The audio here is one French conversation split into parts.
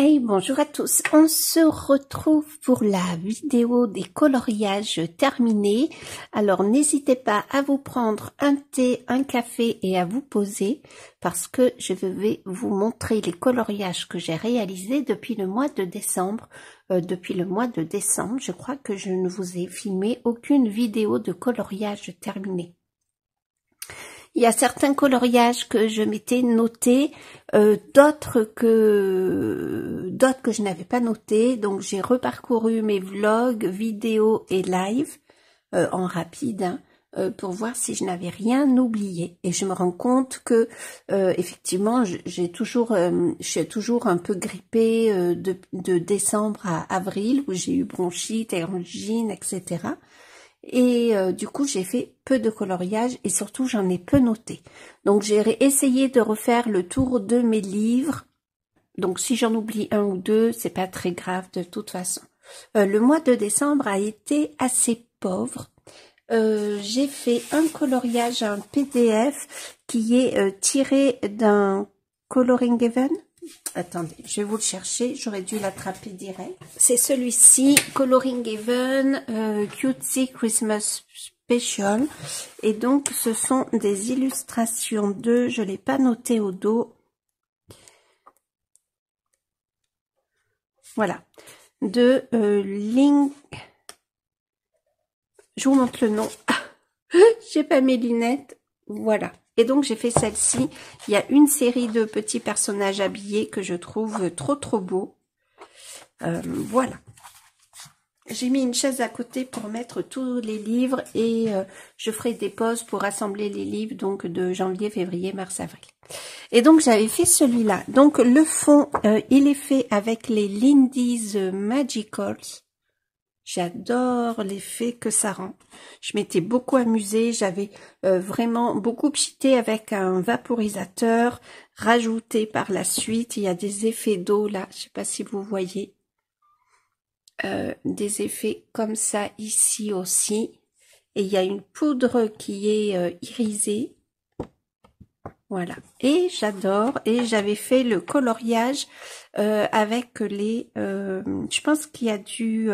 Hey, bonjour à tous. On se retrouve pour la vidéo des coloriages terminés. Alors, n'hésitez pas à vous prendre un thé, un café et à vous poser parce que je vais vous montrer les coloriages que j'ai réalisés depuis le mois de décembre. Je crois que je ne vous ai filmé aucune vidéo de coloriage terminé. Il y a certains coloriages que je m'étais noté, d'autres que je n'avais pas noté. Donc j'ai reparcouru mes vlogs, vidéos et live en rapide pour voir si je n'avais rien oublié. Et je me rends compte que effectivement, je suis toujours un peu grippée de décembre à avril où j'ai eu bronchite, angine, etc. Et du coup j'ai fait peu de coloriage et surtout j'en ai peu noté. Donc j'ai essayé de refaire le tour de mes livres. Donc si j'en oublie un ou deux, c'est pas très grave de toute façon. Le mois de décembre a été assez pauvre. J'ai fait un coloriage, un PDF qui est tiré d'un Coloring Heaven. Attendez, je vais vous le chercher, j'aurais dû l'attraper direct. C'est celui-ci, Coloring Heaven, Cutesy Christmas Special. Et donc, ce sont des illustrations de, je ne l'ai pas noté au dos. Voilà, de Link. Je vous montre le nom. J'ai pas mes lunettes. Voilà. Et donc, j'ai fait celle-ci. Il y a une série de petits personnages habillés que je trouve trop beaux. Voilà. J'ai mis une chaise à côté pour mettre tous les livres et je ferai des pauses pour assembler les livres donc de janvier, février, mars, avril. Et donc, j'avais fait celui-là. Donc, le fond, il est fait avec les Lindy's Magicals. J'adore l'effet que ça rend. Je m'étais beaucoup amusée. J'avais vraiment beaucoup pchité avec un vaporisateur, rajouté par la suite. Il y a des effets d'eau là. Je sais pas si vous voyez. Des effets comme ça ici aussi. Et il y a une poudre qui est irisée. Voilà. Et j'adore. Et j'avais fait le coloriage avec les... je pense qu'il y a du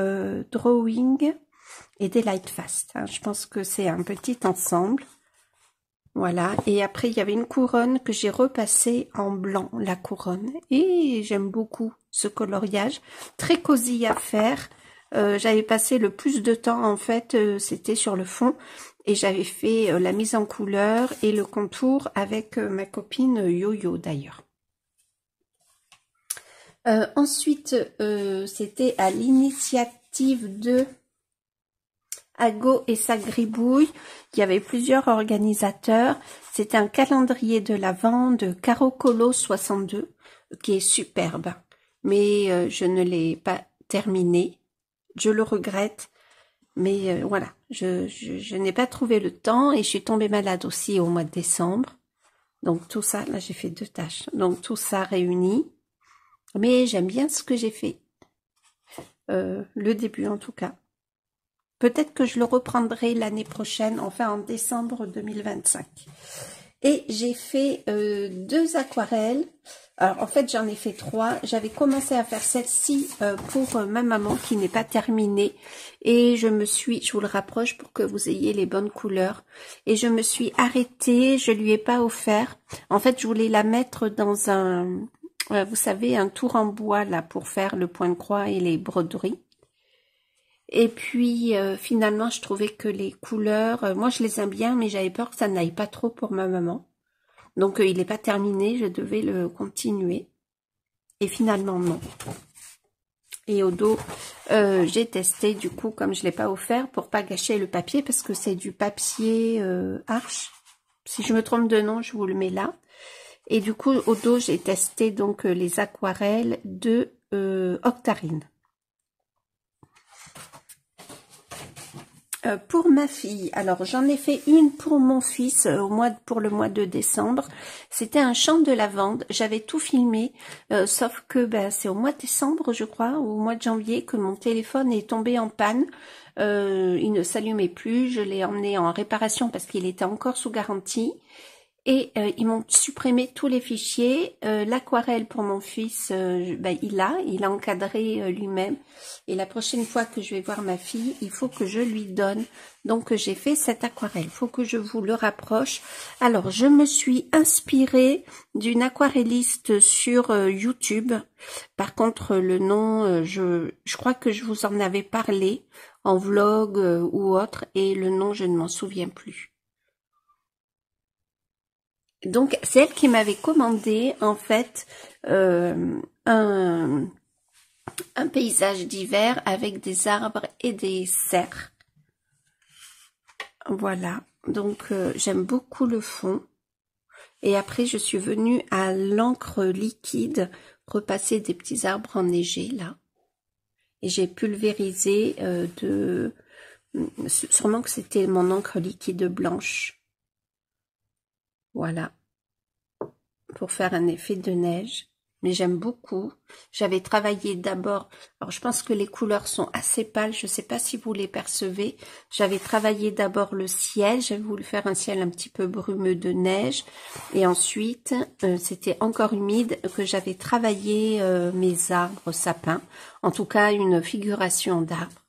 drawing et des light fast. Hein. Je pense que c'est un petit ensemble. Voilà. Et après, il y avait une couronne que j'ai repassée en blanc, la couronne. Et j'aime beaucoup ce coloriage. Très cosy à faire. J'avais passé le plus de temps, en fait, c'était sur le fond. Et j'avais fait la mise en couleur et le contour avec ma copine Yo-Yo d'ailleurs. Ensuite, c'était à l'initiative de Ago et sa gribouille. Il y avait plusieurs organisateurs. C'était un calendrier de l'Avent de Caro Colo 62 qui est superbe. Mais je ne l'ai pas terminé. Je le regrette. Mais voilà, je n'ai pas trouvé le temps et je suis tombée malade aussi au mois de décembre. Donc tout ça, là j'ai fait 2 tâches. Donc tout ça réuni. Mais j'aime bien ce que j'ai fait. Le début en tout cas. Peut-être que je le reprendrai l'année prochaine, enfin en décembre 2025. Et j'ai fait 2 aquarelles. Alors en fait j'en ai fait 3. J'avais commencé à faire celle-ci pour ma maman qui n'est pas terminée. Et je vous le rapproche pour que vous ayez les bonnes couleurs. Et je me suis arrêtée, je lui ai pas offert. En fait je voulais la mettre dans un, vous savez, un tour en bois là pour faire le point de croix et les broderies. Et puis finalement je trouvais que les couleurs, moi je les aime bien mais j'avais peur que ça n'aille pas trop pour ma maman. Donc il n'est pas terminé, je devais le continuer. Et finalement non. Et au dos, j'ai testé du coup comme je ne l'ai pas offert pour pas gâcher le papier parce que c'est du papier Arche. Si je me trompe de nom, je vous le mets là. Et du coup au dos j'ai testé donc les aquarelles de Octarine. Pour ma fille, alors j'en ai fait une pour mon fils pour le mois de décembre. C'était un champ de lavande. J'avais tout filmé, sauf que c'est au mois de décembre, je crois, ou au mois de janvier, que mon téléphone est tombé en panne. Il ne s'allumait plus. Je l'ai emmené en réparation parce qu'il était encore sous garantie. Et ils m'ont supprimé tous les fichiers. L'aquarelle pour mon fils, il a encadré lui-même. Et la prochaine fois que je vais voir ma fille, il faut que je lui donne. Donc j'ai fait cette aquarelle. Il faut que je vous le rapproche. Alors je me suis inspirée d'une aquarelliste sur YouTube. Par contre le nom, je crois que je vous en avais parlé en vlog ou autre. Et le nom, je ne m'en souviens plus. Donc, c'est elle qui m'avait commandé, en fait, un paysage d'hiver avec des arbres et des cerfs. Voilà. Donc, j'aime beaucoup le fond. Et après, je suis venue à l'encre liquide, repasser des petits arbres enneigés, là. Et j'ai pulvérisé sûrement que c'était mon encre liquide blanche. Voilà, pour faire un effet de neige. Mais j'aime beaucoup. J'avais travaillé d'abord, alors je pense que les couleurs sont assez pâles, je ne sais pas si vous les percevez. J'avais travaillé d'abord le ciel, j'avais voulu faire un ciel un petit peu brumeux de neige. Et ensuite, c'était encore humide, que j'avais travaillé mes arbres sapins. En tout cas, une figuration d'arbres.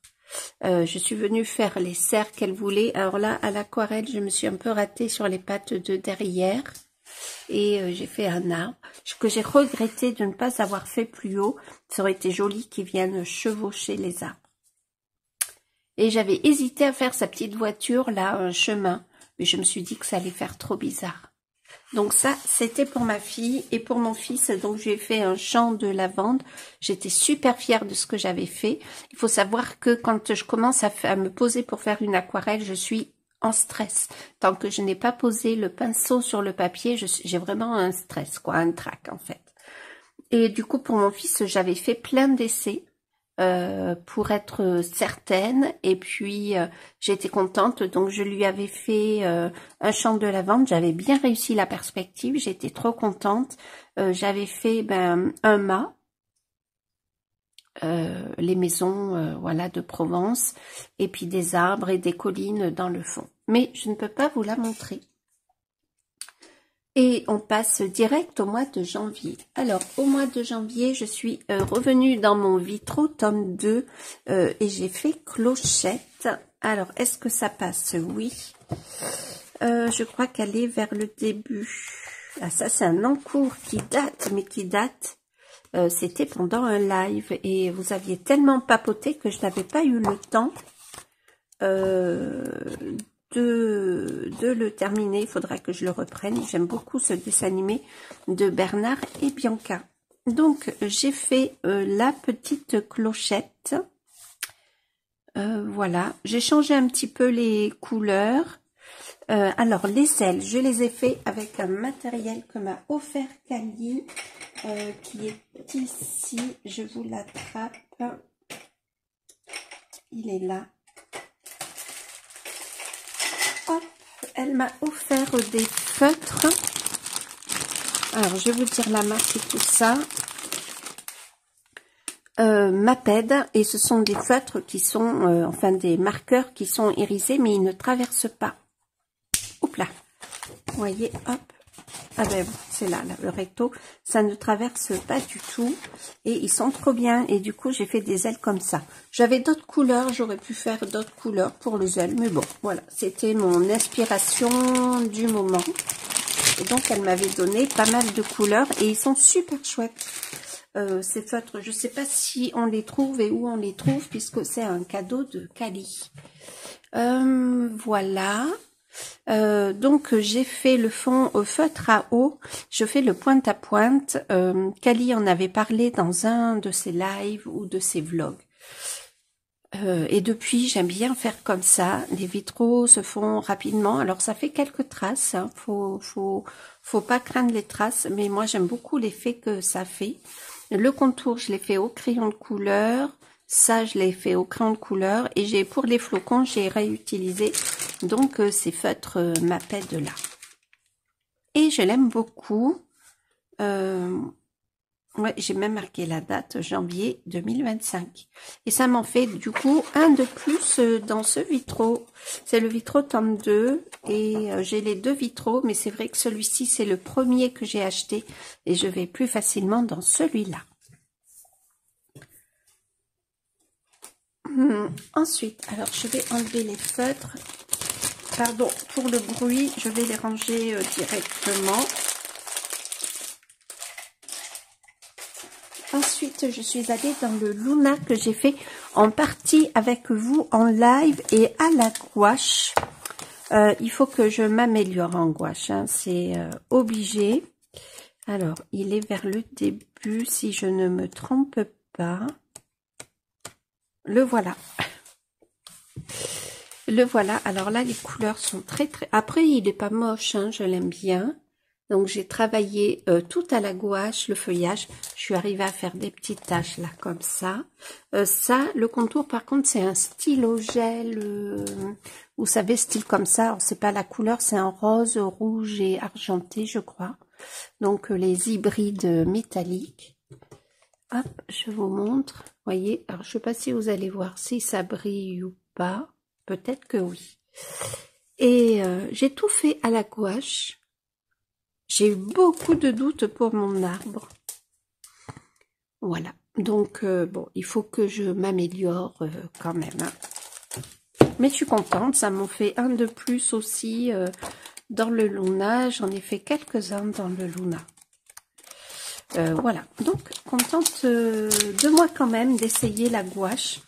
Je suis venue faire les cercles qu'elle voulait. Alors là, à l'aquarelle, je me suis un peu ratée sur les pattes de derrière. Et j'ai fait un arbre que j'ai regretté de ne pas avoir fait plus haut. Ça aurait été joli qu'ils viennent chevaucher les arbres. Et j'avais hésité à faire sa petite voiture, là, un chemin. Mais je me suis dit que ça allait faire trop bizarre. Donc ça, c'était pour ma fille et pour mon fils. Donc j'ai fait un champ de lavande. J'étais super fière de ce que j'avais fait. Il faut savoir que quand je commence à me poser pour faire une aquarelle, je suis en stress. Tant que je n'ai pas posé le pinceau sur le papier, j'ai vraiment un stress, quoi, un trac en fait. Et du coup, pour mon fils, j'avais fait plein d'essais pour être certaine. Et puis, j'étais contente. Donc, je lui avais fait un champ de lavande. J'avais bien réussi la perspective. J'étais trop contente. J'avais fait un mât. Les maisons voilà de Provence et puis des arbres et des collines dans le fond. Mais je ne peux pas vous la montrer. Et on passe direct au mois de janvier. Alors, au mois de janvier, je suis revenue dans mon Vitro, tome 2, et j'ai fait Clochette. Alors, est-ce que ça passe? Oui. Je crois qu'elle est vers le début. Ah, ça, c'est un encours qui date, mais qui date. C'était pendant un live et vous aviez tellement papoté que je n'avais pas eu le temps de le terminer. Il faudra que je le reprenne. J'aime beaucoup ce dessin animé de Bernard et Bianca. Donc, j'ai fait la petite clochette. Voilà. J'ai changé un petit peu les couleurs. Alors, les ailes, je les ai fait avec un matériel que m'a offert Cali, qui est ici. Je vous l'attrape. Il est là. Hop, elle m'a offert des feutres. Alors, je vais vous dire la marque et tout ça. Maped, et ce sont des feutres qui sont, enfin des marqueurs qui sont irisés, mais ils ne traversent pas. Hop là, vous voyez, hop, ah ben c'est là, le recto, ça ne traverse pas du tout, et ils sont trop bien, et du coup j'ai fait des ailes comme ça. J'avais d'autres couleurs, j'aurais pu faire d'autres couleurs pour les ailes, mais bon, voilà, c'était mon inspiration du moment, et donc elle m'avait donné pas mal de couleurs, et ils sont super chouettes. Ces feutres, je ne sais pas si on les trouve et où on les trouve, puisque c'est un cadeau de Cali. Voilà. Donc j'ai fait le fond au feutre à eau, je fais le pointe à pointe. Cali en avait parlé dans un de ses lives ou de ses vlogs. Et depuis, j'aime bien faire comme ça. Les vitraux se font rapidement. Alors ça fait quelques traces, hein. Faut pas craindre les traces, mais moi j'aime beaucoup l'effet que ça fait. Le contour, je l'ai fait au crayon de couleur. Ça, je l'ai fait au crayon de couleur. Et pour les flocons, j'ai réutilisé donc ces feutres Maped là. Et je l'aime beaucoup. Ouais, j'ai même marqué la date, janvier 2025. Et ça m'en fait du coup un de plus dans ce vitraux. C'est le vitraux tome 2 et j'ai les deux vitraux, mais c'est vrai que celui-ci c'est le premier que j'ai acheté et je vais plus facilement dans celui-là. Ensuite, alors je vais enlever les feutres. Pardon pour le bruit, je vais les ranger directement. Ensuite, je suis allée dans le Luna que j'ai fait en partie avec vous en live et à la gouache. Il faut que je m'améliore en gouache, hein, c'est obligé. Alors, il est vers le début, si je ne me trompe pas. Le voilà. Le voilà. Alors là, les couleurs sont très... Après, il n'est pas moche, hein, je l'aime bien. Donc, j'ai travaillé tout à la gouache, le feuillage. Je suis arrivée à faire des petites taches là, comme ça. Ça, le contour, par contre, c'est un stylo gel. Vous savez, style comme ça. C'est pas la couleur, c'est un rose, rouge et argenté, je crois. Donc, les hybrides métalliques. Hop, je vous montre. Voyez, alors je sais pas si vous allez voir si ça brille ou pas. Peut-être que oui. Et j'ai tout fait à la gouache. J'ai eu beaucoup de doutes pour mon arbre. Voilà. Donc, bon, il faut que je m'améliore quand même. Hein. Mais je suis contente. Ça m'en fait un de plus aussi dans le Luna. J'en ai fait quelques-uns dans le Luna. Voilà. Donc, contente de moi quand même d'essayer la gouache.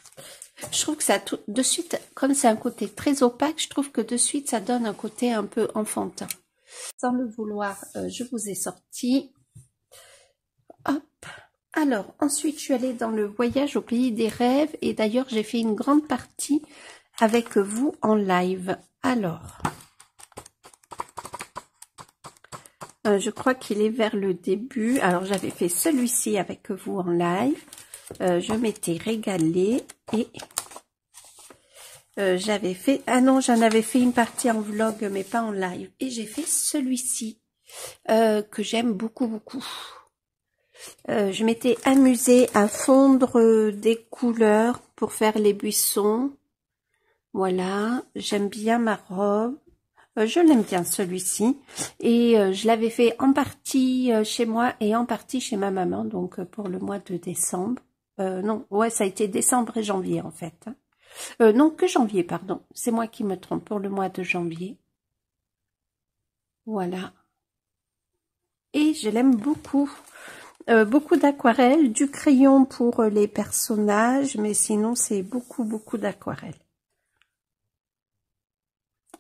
Je trouve que ça, de suite, comme c'est un côté très opaque, je trouve que de suite, ça donne un côté un peu enfantin. Sans le vouloir, je vous ai sorti. Hop. Alors, ensuite, je suis allée dans le voyage au pays des rêves. Et d'ailleurs, j'ai fait une grande partie avec vous en live. Alors, je crois qu'il est vers le début. Alors, j'avais fait celui-ci avec vous en live. Je m'étais régalée et j'avais fait... Ah non, j'en avais fait une partie en vlog, mais pas en live. Et j'ai fait celui-ci, que j'aime beaucoup, beaucoup. Je m'étais amusée à fondre des couleurs pour faire les buissons. Voilà, j'aime bien ma robe. Je l'aime bien celui-ci. Et je l'avais fait en partie chez moi et en partie chez ma maman, donc pour le mois de décembre. Non, ouais, ça a été décembre et janvier en fait. Hein. Non, que janvier, pardon. C'est moi qui me trompe pour le mois de janvier. Voilà. Et je l'aime beaucoup. Beaucoup d'aquarelle, du crayon pour les personnages, mais sinon c'est beaucoup, beaucoup d'aquarelle.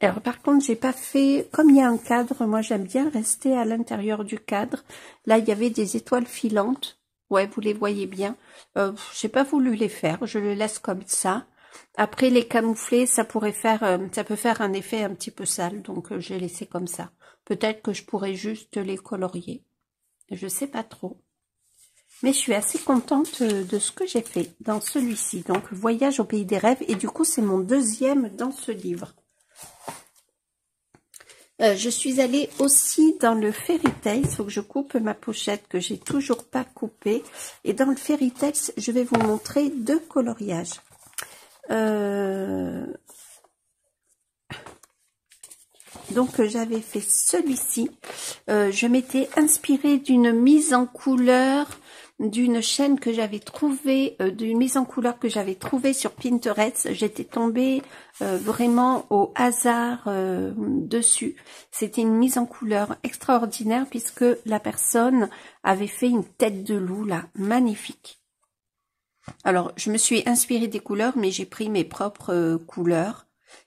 Alors par contre, j'ai pas fait, comme il y a un cadre, moi j'aime bien rester à l'intérieur du cadre. Là, il y avait des étoiles filantes. Ouais, vous les voyez bien. J'ai pas voulu les faire, je le laisse comme ça. Après, les camoufler, ça pourrait faire, ça peut faire un effet un petit peu sale, donc j'ai laissé comme ça. Peut-être que je pourrais juste les colorier. Je sais pas trop. Mais je suis assez contente de ce que j'ai fait dans celui-ci. Donc, Voyage au pays des rêves. Et du coup, c'est mon deuxième dans ce livre. Je suis allée aussi dans le Fairy Tales. Il faut que je coupe ma pochette que j'ai toujours pas coupée. Et dans le Fairy Tales, je vais vous montrer deux coloriages. Donc, j'avais fait celui-ci. Je m'étais inspirée d'une mise en couleur d'une chaîne que j'avais trouvée, d'une mise en couleur que j'avais trouvée sur Pinterest. J'étais tombée vraiment au hasard dessus. C'était une mise en couleur extraordinaire puisque la personne avait fait une tête de loup là, magnifique. Alors, je me suis inspirée des couleurs, mais j'ai pris mes propres couleurs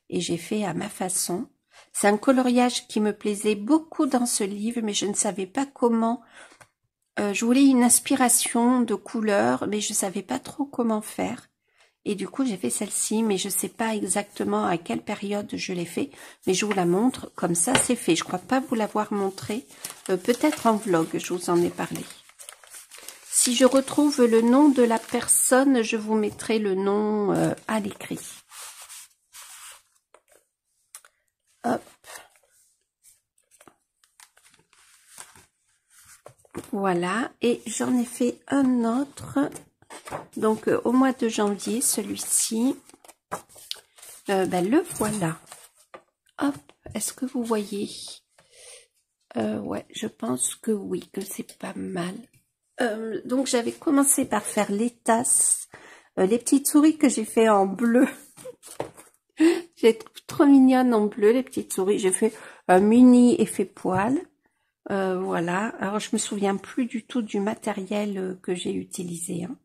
et j'ai fait à ma façon. C'est un coloriage qui me plaisait beaucoup dans ce livre, mais je ne savais pas comment. Je voulais une inspiration de couleurs, mais je ne savais pas trop comment faire. Et du coup, j'ai fait celle-ci, mais je ne sais pas exactement à quelle période je l'ai fait. Mais je vous la montre, comme ça c'est fait. Je ne crois pas vous l'avoir montré. Peut-être en vlog, je vous en ai parlé. Si je retrouve le nom de la personne, je vous mettrai le nom à l'écrit. Hop. Voilà, et j'en ai fait un autre, donc au mois de janvier, celui-ci, le voilà. Hop, est-ce que vous voyez? Ouais, je pense que oui, que c'est pas mal. Donc j'avais commencé par faire les tasses, les petites souris que j'ai fait en bleu. J'ai trop mignonne en bleu, les petites souris. J'ai fait un mini effet poil. Voilà. Alors, je me souviens plus du tout du matériel que j'ai utilisé. Hein.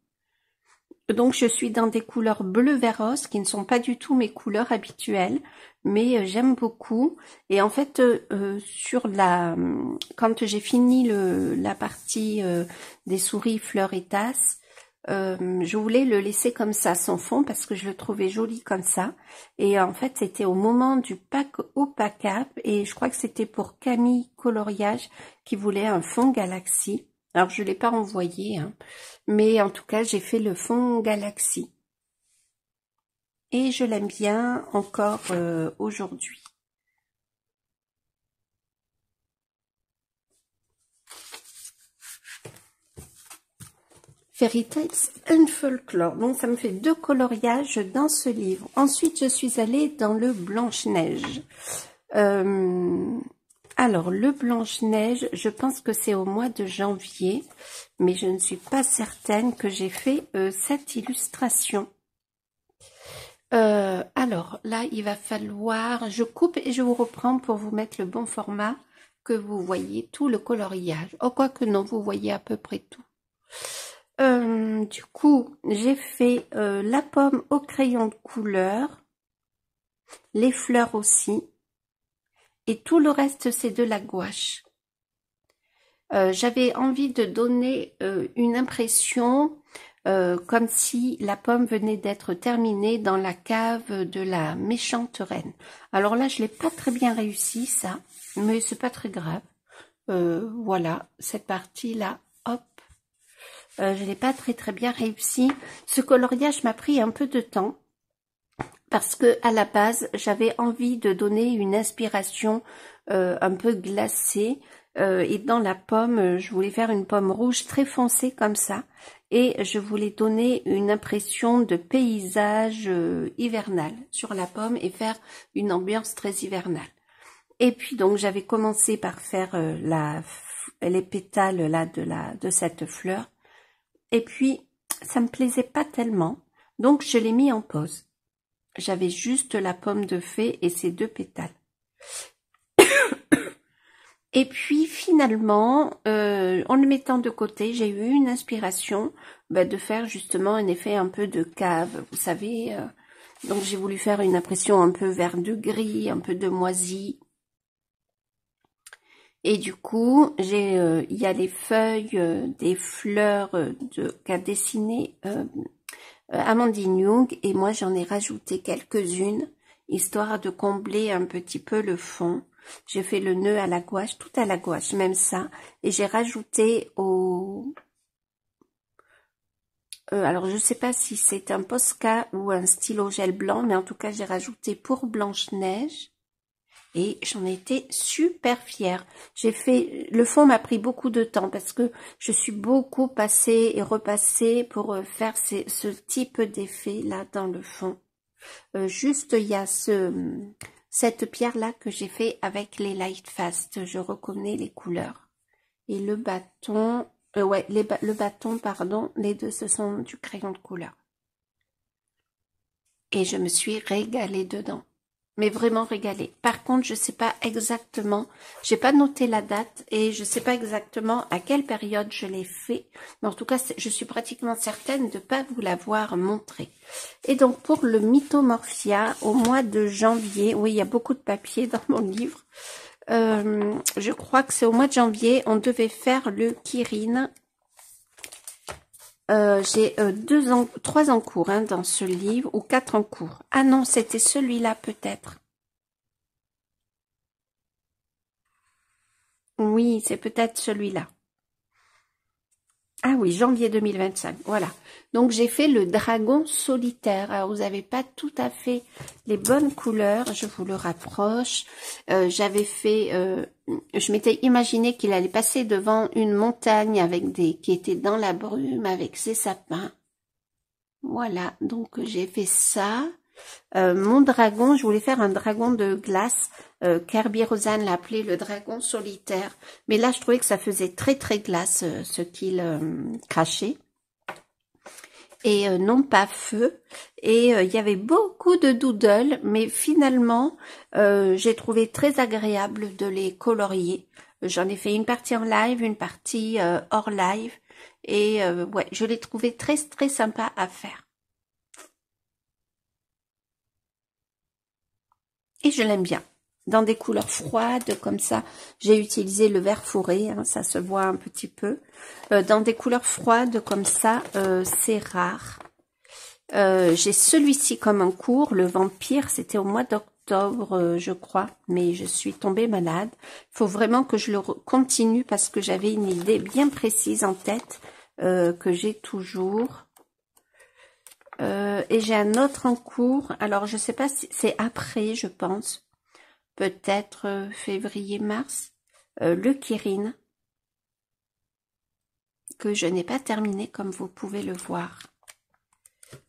Donc, je suis dans des couleurs bleu vert rose qui ne sont pas du tout mes couleurs habituelles, mais j'aime beaucoup. Et en fait, quand j'ai fini la partie des souris, fleurs et tasses, je voulais le laisser comme ça, sans fond, parce que je le trouvais joli comme ça. Et en fait, c'était au moment du pack au pack-up, et je crois que c'était pour Camille Coloriage qui voulait un fond Galaxy. Alors, je ne l'ai pas envoyé, hein, mais en tout cas, j'ai fait le fond Galaxy. Et je l'aime bien encore aujourd'hui. Fairy Tales and Folklore. Donc, ça me fait 2 coloriages dans ce livre. Ensuite, je suis allée dans le Blanche-Neige. Alors, le Blanche-Neige, je pense que c'est au mois de janvier, mais je ne suis pas certaine que j'ai fait cette illustration. Alors, là, il va falloir... Je coupe et je vous reprends pour vous mettre le bon format, que vous voyez tout le coloriage. Oh, quoi que non, vous voyez à peu près tout. Du coup, j'ai fait la pomme au crayon de couleur, les fleurs aussi, et tout le reste, c'est de la gouache. J'avais envie de donner une impression comme si la pomme venait d'être terminée dans la cave de la méchante reine. Alors là, je l'ai pas très bien réussi, ça, mais c'est pas très grave. Voilà, cette partie-là, hop. Je l'ai pas très bien réussi. Ce coloriage m'a pris un peu de temps parce que à la base j'avais envie de donner une inspiration un peu glacée et dans la pomme je voulais faire une pomme rouge très foncée comme ça et je voulais donner une impression de paysage hivernal sur la pomme et faire une ambiance très hivernale. Et puis donc j'avais commencé par faire les pétales là de cette fleur. Et puis, ça me plaisait pas tellement, donc je l'ai mis en pause. J'avais juste la pomme de fée et ses 2 pétales. Et puis, finalement, en le mettant de côté, j'ai eu une inspiration de faire justement un effet un peu de cave, vous savez. Donc, j'ai voulu faire une impression un peu vert de gris, un peu de moisi. Et du coup, il y a les feuilles des fleurs qu'a dessiné Amandine Young et moi j'en ai rajouté quelques-unes histoire de combler un petit peu le fond. J'ai fait le nœud à la gouache, tout à la gouache, même ça, et j'ai rajouté alors je sais pas si c'est un Posca ou un stylo gel blanc, mais en tout cas j'ai rajouté pour Blanche-Neige. Et j'en étais super fière. Le fond m'a pris beaucoup de temps parce que je suis beaucoup passée et repassée pour faire ce type d'effet là dans le fond. Juste il y a cette pierre là que j'ai fait avec les Light Fast. Je reconnais les couleurs. Et le bâton, le bâton pardon, les deux ce sont du crayon de couleur. Et je me suis régalée dedans. Mais vraiment régalée. Par contre, je sais pas exactement, j'ai pas noté la date et je sais pas exactement à quelle période je l'ai fait. Mais en tout cas, je suis pratiquement certaine de pas vous l'avoir montré. Et donc, pour le Mythomorphia, au mois de janvier, oui, il y a beaucoup de papier dans mon livre. Je crois que c'est au mois de janvier, on devait faire le Kirin. J'ai 3 en cours hein, dans ce livre, ou 4 en cours. Ah non, c'était celui-là peut-être. Oui, c'est peut-être celui-là. Ah oui, janvier 2025, voilà. Donc j'ai fait le dragon solitaire. Alors vous n'avez pas tout à fait les bonnes couleurs, je vous le rapproche. J'avais fait, je m'étais imaginé qu'il allait passer devant une montagne avec qui était dans la brume avec ses sapins. Voilà, donc j'ai fait ça. Mon dragon, je voulais faire un dragon de glace. Kirby Rosanne l'appelait le dragon solitaire. Mais là, je trouvais que ça faisait très très glace ce qu'il crachait. Et non pas feu. Et il y avait beaucoup de doodles, mais finalement, j'ai trouvé très agréable de les colorier. J'en ai fait une partie en live, une partie hors live. Et ouais, je l'ai trouvé très très sympa à faire. Et je l'aime bien. Dans des couleurs froides, comme ça. J'ai utilisé le vert fourré, hein, ça se voit un petit peu. Dans des couleurs froides, comme ça, c'est rare. J'ai celui-ci comme un cours, le vampire, c'était au mois d'octobre, je crois. Mais je suis tombée malade. Il faut vraiment que je le continue parce que j'avais une idée bien précise en tête, que j'ai toujours. Et j'ai un autre en cours. Alors, je sais pas si c'est après, je pense. Peut-être février-mars. Le Kirin. Que je n'ai pas terminé, comme vous pouvez le voir.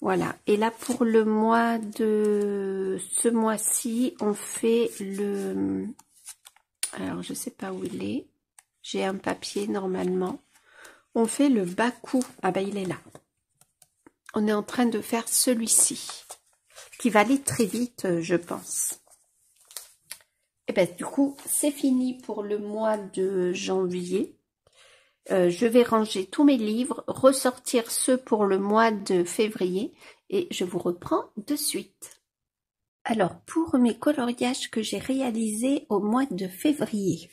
Voilà. Et là, pour le mois de... Ce mois-ci, on fait le... Alors, je sais pas où il est. J'ai un papier, normalement. On fait le Baku. Ah ben, il est là. On est en train de faire celui-ci, qui va aller très vite, je pense. Et bien, du coup, c'est fini pour le mois de janvier. Je vais ranger tous mes livres, ressortir ceux pour le mois de février, et je vous reprends de suite. Alors, pour mes coloriages que j'ai réalisés au mois de février,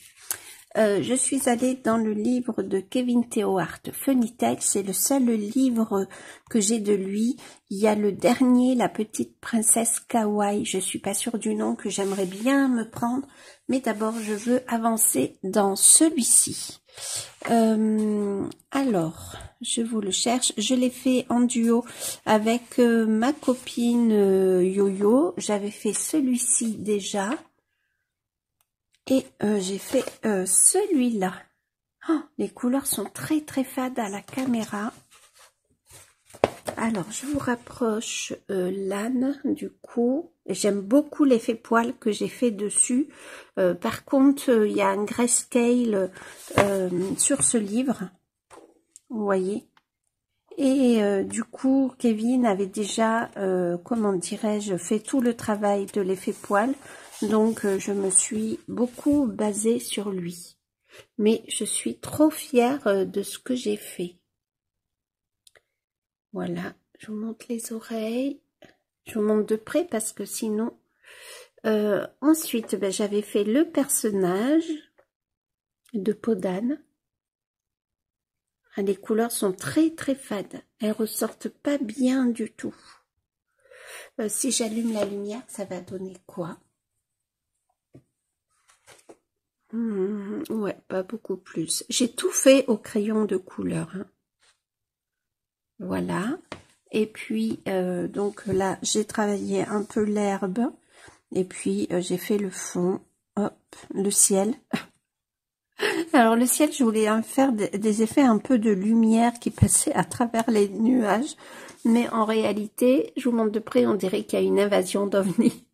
je suis allée dans le livre de Kevin Theohart, Funny Tales, c'est le seul livre que j'ai de lui. Il y a le dernier, La petite princesse kawaii, je suis pas sûre du nom, que j'aimerais bien me prendre, mais d'abord je veux avancer dans celui-ci. Alors, je vous le cherche, je l'ai fait en duo avec ma copine Yo-Yo, j'avais fait celui-ci déjà. Et j'ai fait celui-là. Oh, les couleurs sont très très fades à la caméra. Alors, je vous rapproche l'âne du coup. J'aime beaucoup l'effet poil que j'ai fait dessus. Par contre, il y a un grayscale sur ce livre. Vous voyez. Et du coup, Kevin avait déjà, comment dirais-je, fait tout le travail de l'effet poil. Donc, je me suis beaucoup basée sur lui. Mais je suis trop fière de ce que j'ai fait. Voilà, je vous montre les oreilles. Je vous montre de près parce que sinon... ensuite, ben, j'avais fait le personnage de peau d'âne. Les couleurs sont très très fades. Elles ressortent pas bien du tout. Si j'allume la lumière, ça va donner quoi? Ouais, pas beaucoup plus. J'ai tout fait au crayon de couleur. Hein. Voilà. Et puis, donc là, j'ai travaillé un peu l'herbe. Et puis, j'ai fait le fond. Hop, le ciel. Alors, le ciel, je voulais faire des effets un peu de lumière qui passaient à travers les nuages. Mais en réalité, je vous montre de près, on dirait qu'il y a une invasion d'ovnis.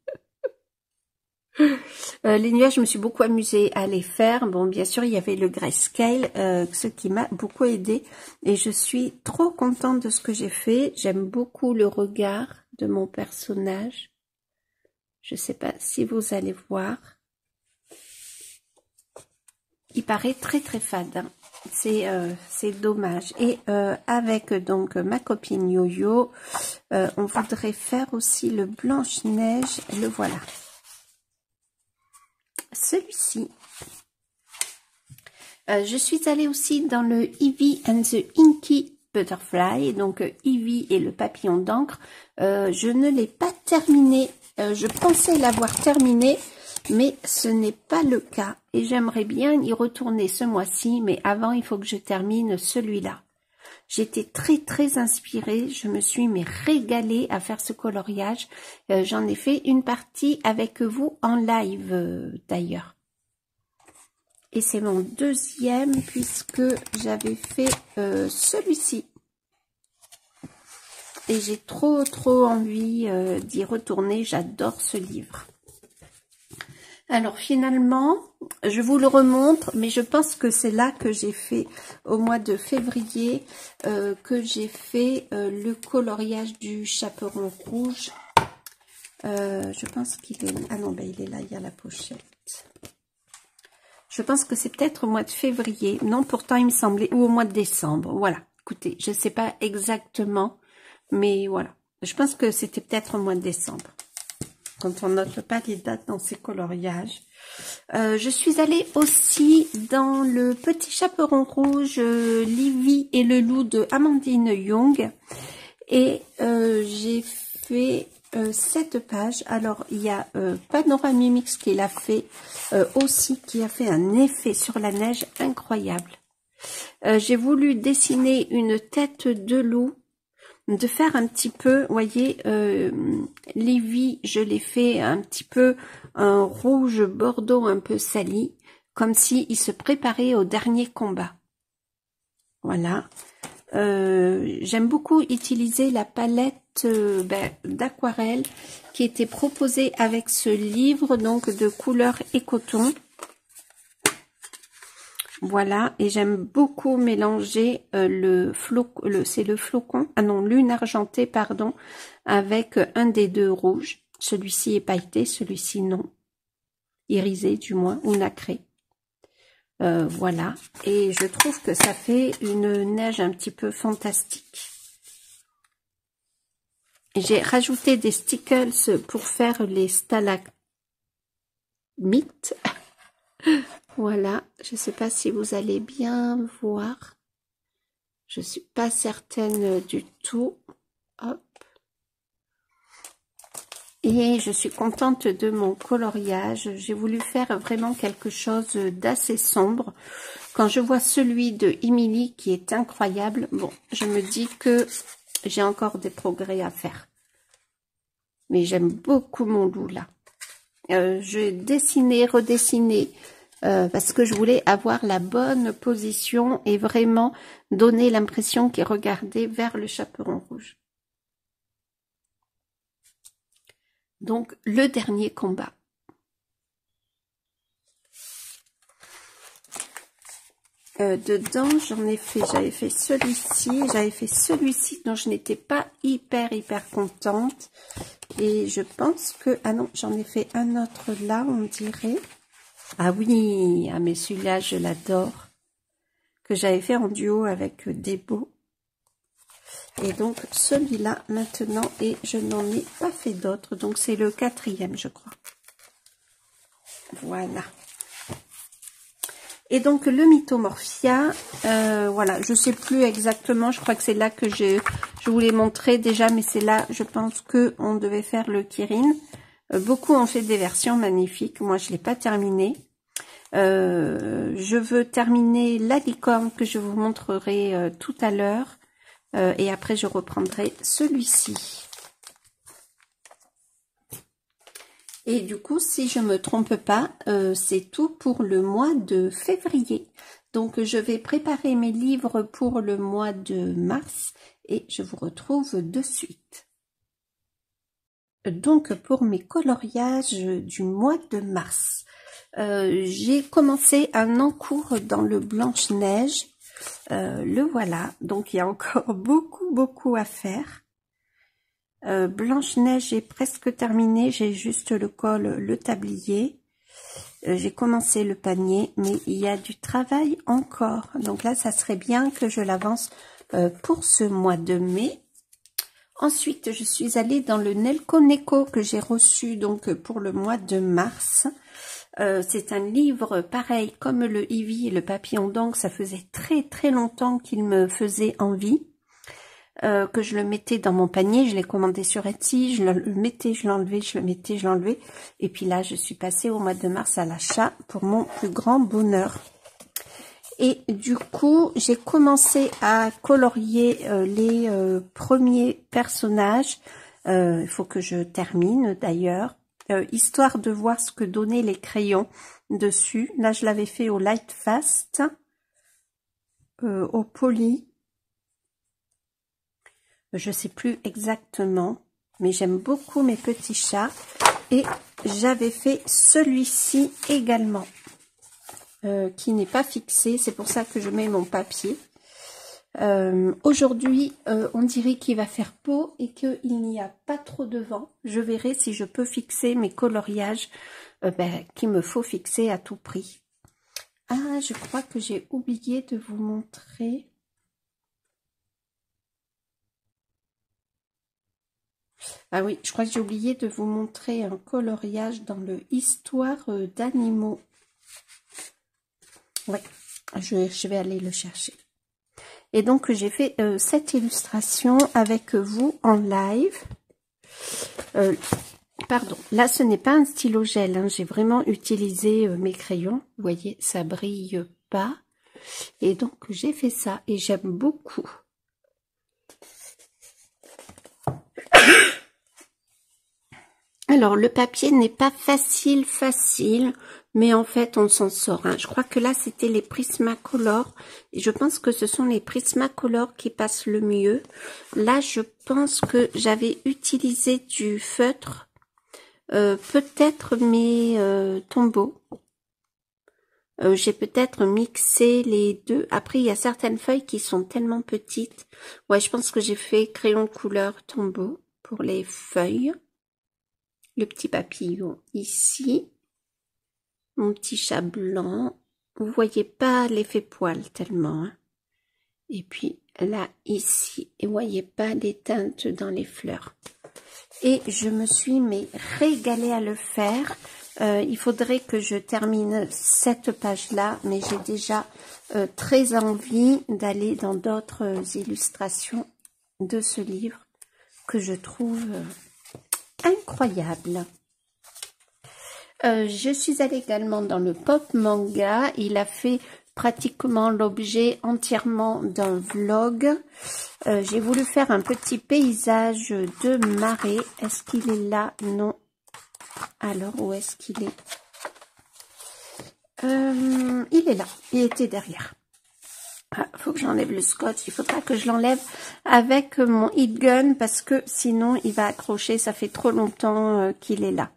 Les nuages, je me suis beaucoup amusée à les faire. Bon, bien sûr, il y avait le grayscale, ce qui m'a beaucoup aidé. Et je suis trop contente de ce que j'ai fait. J'aime beaucoup le regard de mon personnage. Je sais pas si vous allez voir. Il paraît très très fade. Hein. C'est dommage. Et avec donc ma copine Yo-Yo, on voudrait faire aussi le Blanche-Neige. Le voilà. Celui-ci. Je suis allée aussi dans le Eevee and the Inky Butterfly, donc Eevee et le papillon d'encre. Je ne l'ai pas terminé. Je pensais l'avoir terminé, mais ce n'est pas le cas. Et j'aimerais bien y retourner ce mois-ci, mais avant, il faut que je termine celui-là. J'étais très inspirée, je me suis régalée à faire ce coloriage. J'en ai fait une partie avec vous en live d'ailleurs. Et c'est mon deuxième puisque j'avais fait celui-ci. Et j'ai trop envie d'y retourner, j'adore ce livre. Alors finalement, je vous le remontre, mais je pense que c'est là que j'ai fait, au mois de février, que j'ai fait le coloriage du chaperon rouge. Je pense qu'il est... Ah non, ben il est là, il y a la pochette. Je pense que c'est peut-être au mois de février. Non, pourtant il me semblait, ou au mois de décembre. Voilà, écoutez, je ne sais pas exactement, mais voilà. Je pense que c'était peut-être au mois de décembre. Quand on note pas les dates dans ces coloriages. Je suis allée aussi dans le petit chaperon rouge Livy et le loup de Amandine Young. Et j'ai fait 7 pages. Alors, il y a Panoramimix qui l'a fait aussi, qui a fait un effet sur la neige incroyable. J'ai voulu dessiner une tête de loup, de faire un petit peu, vous voyez, Livy, je l'ai fait un petit peu un rouge bordeaux un peu sali, comme si il se préparait au dernier combat. Voilà. J'aime beaucoup utiliser la palette d'aquarelle qui était proposée avec ce livre, donc de couleur et coton. Voilà, et j'aime beaucoup mélanger c'est le flocon, ah non, lune argentée, pardon, avec un des deux rouges. Celui-ci est pailleté, celui-ci non. Irisé du moins, ou nacré. Voilà, et je trouve que ça fait une neige un petit peu fantastique. J'ai rajouté des stickles pour faire les stalagmites. Voilà, je ne sais pas si vous allez bien voir. Je suis pas certaine du tout. Hop. Et je suis contente de mon coloriage. J'ai voulu faire vraiment quelque chose d'assez sombre. Quand je vois celui de Emily qui est incroyable, bon, je me dis que j'ai encore des progrès à faire. Mais j'aime beaucoup mon loup là. Je dessinais, redessinais. Parce que je voulais avoir la bonne position et vraiment donner l'impression qu'il regardait vers le chaperon rouge. Donc, le dernier combat. Dedans, j'avais fait celui-ci dont je n'étais pas hyper contente. Et je pense que, ah non, j'en ai fait un autre là, on dirait. Ah oui, ah mais celui-là, je l'adore. Que j'avais fait en duo avec Debo. Et donc, celui-là, maintenant, et je n'en ai pas fait d'autres. Donc, c'est le 4e, je crois. Voilà. Et donc, le Mythomorphia, voilà, je sais plus exactement. Je crois que c'est là que je voulais montrer déjà, mais c'est là, je pense que on devait faire le Kirin. Beaucoup ont fait des versions magnifiques. Moi, je l'ai pas terminé. Je veux terminer la licorne que je vous montrerai tout à l'heure. Et après, je reprendrai celui-ci. Et du coup, si je me trompe pas, c'est tout pour le mois de février. Donc, je vais préparer mes livres pour le mois de mars et je vous retrouve de suite. Donc, pour mes coloriages du mois de mars, j'ai commencé un encours dans le Blanche-Neige. Le voilà, donc il y a encore beaucoup à faire. Blanche-Neige est presque terminée, j'ai juste le col, le tablier. J'ai commencé le panier, mais il y a du travail encore. Donc là, ça serait bien que je l'avance pour ce mois de mai. Ensuite, je suis allée dans le Nelco Neko que j'ai reçu donc pour le mois de mars. C'est un livre pareil comme le Ivy et le papillon d'encre. Ça faisait très longtemps qu'il me faisait envie. Que je le mettais dans mon panier, je l'ai commandé sur Etsy, je le mettais, je l'enlevais, je le mettais, je l'enlevais. Et puis là, je suis passée au mois de mars à l'achat pour mon plus grand bonheur. Et du coup, j'ai commencé à colorier les premiers personnages. Il faut que je termine d'ailleurs, histoire de voir ce que donnaient les crayons dessus. Là, je l'avais fait au Light Fast, au Poly. Je sais plus exactement, mais j'aime beaucoup mes petits chats. Et j'avais fait celui-ci également, qui n'est pas fixé. C'est pour ça que je mets mon papier. Aujourd'hui, on dirait qu'il va faire beau et qu'il n'y a pas trop de vent. Je verrai si je peux fixer mes coloriages qu'il me faut fixer à tout prix. Ah, je crois que j'ai oublié de vous montrer. Ah oui, je crois que j'ai oublié de vous montrer un coloriage dans le Histoire d'animaux. Ouais, je vais aller le chercher. Et donc, j'ai fait cette illustration avec vous en live. Pardon, là, ce n'est pas un stylo gel. Hein, j'ai vraiment utilisé mes crayons. Vous voyez, ça brille pas. Et donc, j'ai fait ça et j'aime beaucoup. Alors, le papier n'est pas facile, mais en fait, on s'en sort. Hein. Je crois que là, c'était les Prismacolor. Et je pense que ce sont les Prismacolor qui passent le mieux. Là, je pense que j'avais utilisé du feutre. Peut-être mes tombeaux. J'ai peut-être mixé les deux. Après, il y a certaines feuilles qui sont tellement petites. Ouais, je pense que j'ai fait crayon de couleur tombeau pour les feuilles. Le petit papillon ici. Mon petit chat blanc. Vous voyez pas l'effet poil tellement. Hein. Et puis là, ici. Et vous voyez pas les teintes dans les fleurs. Et je me suis régalée à le faire. Il faudrait que je termine cette page-là, mais j'ai déjà très envie d'aller dans d'autres illustrations de ce livre que je trouve incroyable. Je suis allée également dans le Pop Manga. Il a fait pratiquement l'objet entièrement d'un vlog. J'ai voulu faire un petit paysage de marée. Est-ce qu'il est là? Non. Alors, où est-ce qu'il est? Il est là. Il était derrière. Ah, faut que j'enlève le scotch. Il faudra que je l'enlève avec mon heat gun parce que sinon il va accrocher. Ça fait trop longtemps qu'il est là.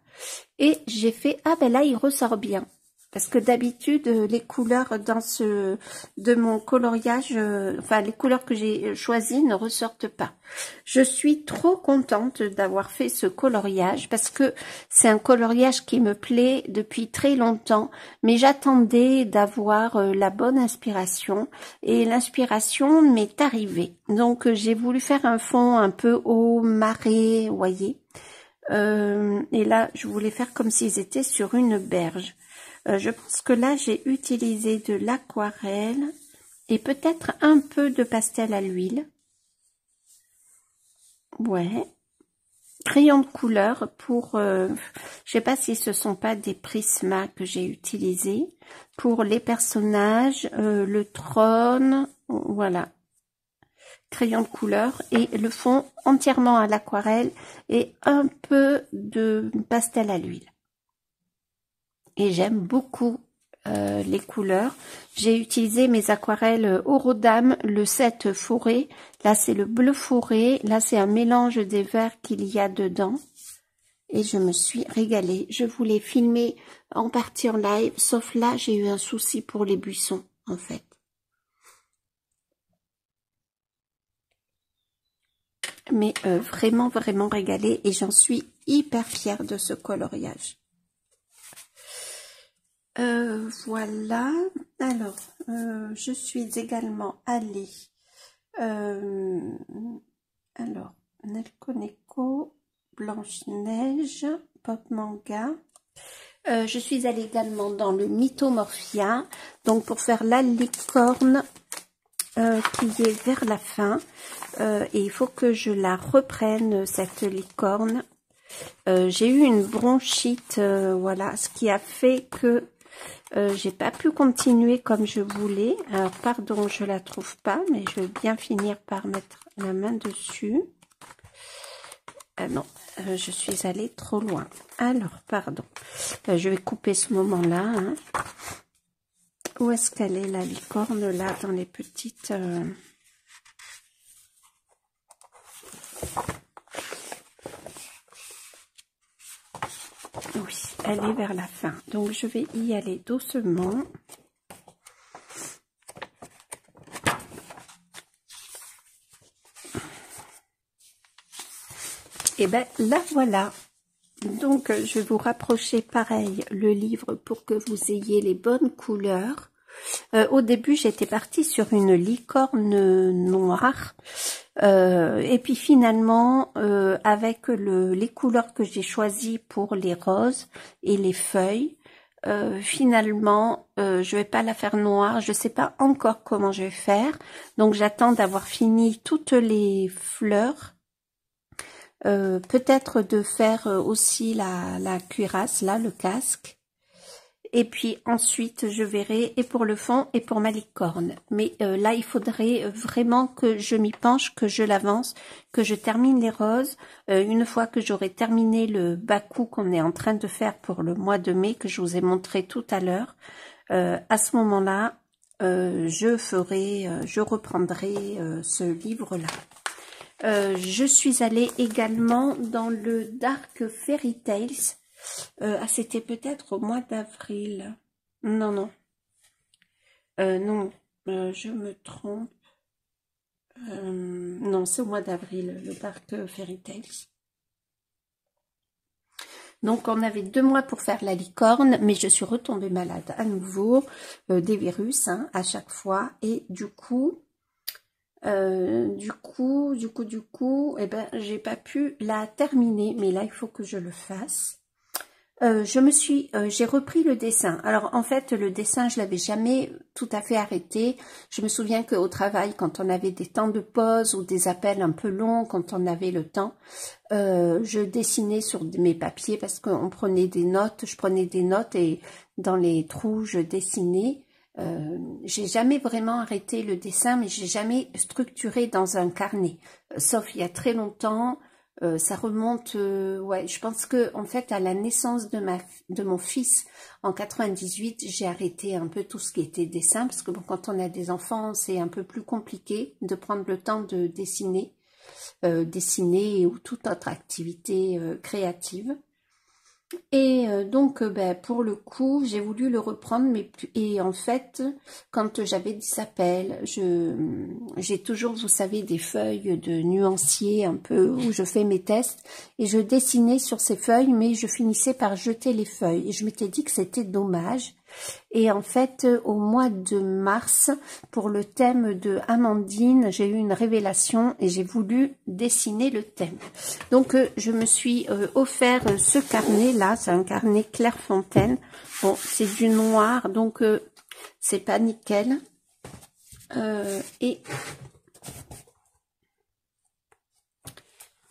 Et j'ai fait, ah ben là il ressort bien. Parce que d'habitude, les couleurs de mon coloriage, enfin les couleurs que j'ai choisies ne ressortent pas. Je suis trop contente d'avoir fait ce coloriage parce que c'est un coloriage qui me plaît depuis très longtemps. Mais j'attendais d'avoir la bonne inspiration et l'inspiration m'est arrivée. Donc j'ai voulu faire un fond un peu au marais, vous voyez. Et là, je voulais faire comme s'ils étaient sur une berge. Je pense que là, j'ai utilisé de l'aquarelle et peut-être un peu de pastel à l'huile. Ouais. Crayon de couleur pour, je sais pas si ce sont pas des prismas que j'ai utilisés pour les personnages, le trône, voilà. Crayon de couleur et le fond entièrement à l'aquarelle et un peu de pastel à l'huile. Et j'aime beaucoup les couleurs. J'ai utilisé mes aquarelles Aurodame, le 7 forêt. Là, c'est le bleu forêt. Là, c'est un mélange des verts qu'il y a dedans. Et je me suis régalée. Je voulais filmer en partie en live, sauf là, j'ai eu un souci pour les buissons, en fait. Mais vraiment, vraiment régalée. Et j'en suis hyper fière de ce coloriage. Voilà. Alors, je suis également allée. Alors, Nelko Neko, Blanche-Neige, Pop Manga. Je suis allée également dans le Mythomorphia. Donc, pour faire la licorne qui est vers la fin. Et il faut que je la reprenne, cette licorne. J'ai eu une bronchite, voilà, ce qui a fait que J'ai pas pu continuer comme je voulais. Alors, pardon, je la trouve pas, mais je vais bien finir par mettre la main dessus. Ah non, je suis allée trop loin. Alors, pardon. Je vais couper ce moment-là. Hein. Où est-ce qu'elle est, la licorne, là, dans les petites... Oui, elle est vers la fin. Donc, je vais y aller doucement. Et ben là, voilà. Donc, je vais vous rapprocher pareil le livre pour que vous ayez les bonnes couleurs. Au début, j'étais partie sur une licorne noire. Et puis finalement, avec les couleurs que j'ai choisies pour les roses et les feuilles, finalement, je vais pas la faire noire. Je sais pas encore comment je vais faire. Donc, j'attends d'avoir fini toutes les fleurs. Peut-être de faire aussi la cuirasse, là, le casque. Et puis ensuite, je verrai et pour le fond et pour ma licorne. Mais là, il faudrait vraiment que je m'y penche, que je l'avance, que je termine les roses. Une fois que j'aurai terminé le baku qu'on est en train de faire pour le mois de mai, que je vous ai montré tout à l'heure, à ce moment-là, je reprendrai ce livre-là. Je suis allée également dans le Dark Fairy Tales. Ah, c'était peut-être au mois d'avril. Non, non. Non, je me trompe. Non, c'est au mois d'avril, le Dark Fairy Tales. Donc, on avait 2 mois pour faire la licorne, mais je suis retombée malade à nouveau, des virus, hein, à chaque fois. Et du coup, eh ben, j'ai pas pu la terminer, mais là, il faut que je le fasse. J'ai repris le dessin. Alors en fait, le dessin, je l'avais jamais tout à fait arrêté. Je me souviens qu'au travail, quand on avait des temps de pause ou des appels un peu longs, quand on avait le temps, je dessinais sur mes papiers parce qu'on prenait des notes. Je prenais des notes et dans les trous, je dessinais. J'ai jamais vraiment arrêté le dessin, mais j'ai jamais structuré dans un carnet, sauf il y a très longtemps. Ça remonte, ouais, je pense que en fait à la naissance de mon fils en 98, j'ai arrêté un peu tout ce qui était dessin parce que bon, quand on a des enfants, c'est un peu plus compliqué de prendre le temps de dessiner, dessiner ou toute autre activité créative. Et donc, ben, pour le coup, j'ai voulu le reprendre, et en fait, quand j'avais des appels, j'ai toujours, vous savez, des feuilles de nuancier un peu où je fais mes tests, et je dessinais sur ces feuilles, mais je finissais par jeter les feuilles. Et je m'étais dit que c'était dommage. Et en fait, au mois de mars, pour le thème de Amandine, j'ai eu une révélation et j'ai voulu dessiner le thème. Donc, je me suis offert ce carnet-là. C'est un carnet Clairefontaine. Bon, c'est du noir, donc c'est pas nickel. Et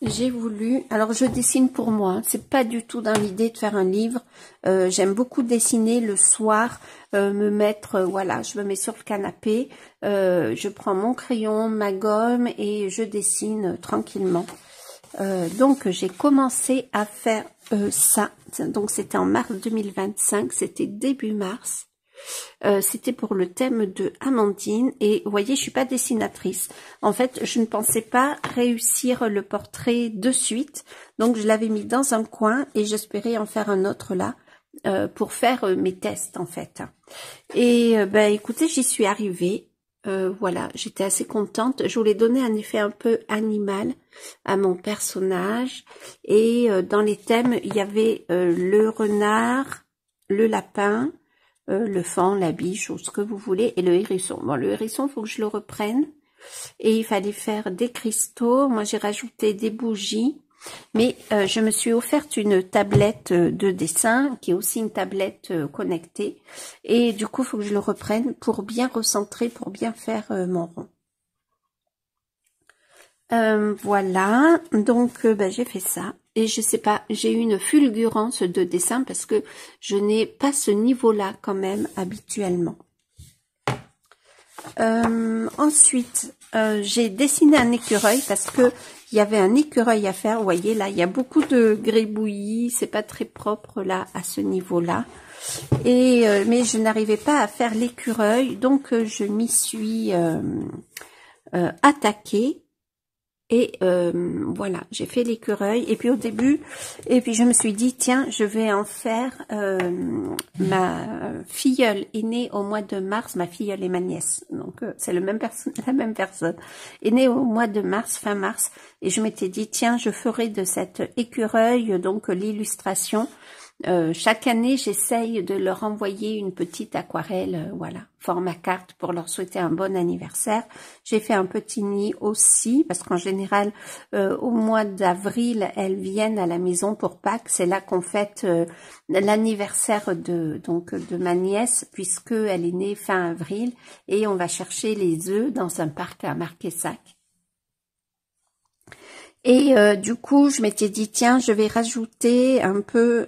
j'ai voulu, alors je dessine pour moi, hein, c'est pas du tout dans l'idée de faire un livre. J'aime beaucoup dessiner le soir, me mettre, voilà, je me mets sur le canapé, je prends mon crayon, ma gomme et je dessine tranquillement. Donc j'ai commencé à faire ça, donc c'était en mars 2025, c'était début mars. C'était pour le thème de Amandine et vous voyez, je suis pas dessinatrice. En fait, je ne pensais pas réussir le portrait de suite, donc je l'avais mis dans un coin et j'espérais en faire un autre là pour faire mes tests en fait. Et ben écoutez, j'y suis arrivée. Voilà, j'étais assez contente. Je voulais donner un effet un peu animal à mon personnage et dans les thèmes, il y avait le renard, le lapin, le faon, la biche ou ce que vous voulez et le hérisson. Bon, le hérisson, faut que je le reprenne et il fallait faire des cristaux. Moi, j'ai rajouté des bougies, mais je me suis offerte une tablette de dessin qui est aussi une tablette connectée et du coup, il faut que je le reprenne pour bien recentrer, pour bien faire mon rond. Voilà, donc ben, j'ai fait ça. Et je sais pas, j'ai eu une fulgurance de dessin parce que je n'ai pas ce niveau-là quand même habituellement. Ensuite, j'ai dessiné un écureuil parce que il y avait un écureuil à faire. Vous voyez là, il y a beaucoup de gribouillis, c'est pas très propre là à ce niveau-là. Et mais je n'arrivais pas à faire l'écureuil, donc je m'y suis attaquée. Et voilà, j'ai fait l'écureuil. Et puis au début, et puis je me suis dit, tiens, je vais en faire. Ma filleule est née au mois de mars. Ma filleule et ma nièce, donc c'est la même personne, est née au mois de mars, fin mars. Et je m'étais dit, tiens, je ferai de cet écureuil donc l'illustration. Chaque année, j'essaye de leur envoyer une petite aquarelle, voilà, format carte pour leur souhaiter un bon anniversaire. J'ai fait un petit nid aussi, parce qu'en général, au mois d'avril, elles viennent à la maison pour Pâques. C'est là qu'on fête l'anniversaire de ma nièce, puisque elle est née fin avril, et on va chercher les œufs dans un parc à Marquessac. Et du coup, je m'étais dit, tiens, je vais rajouter un peu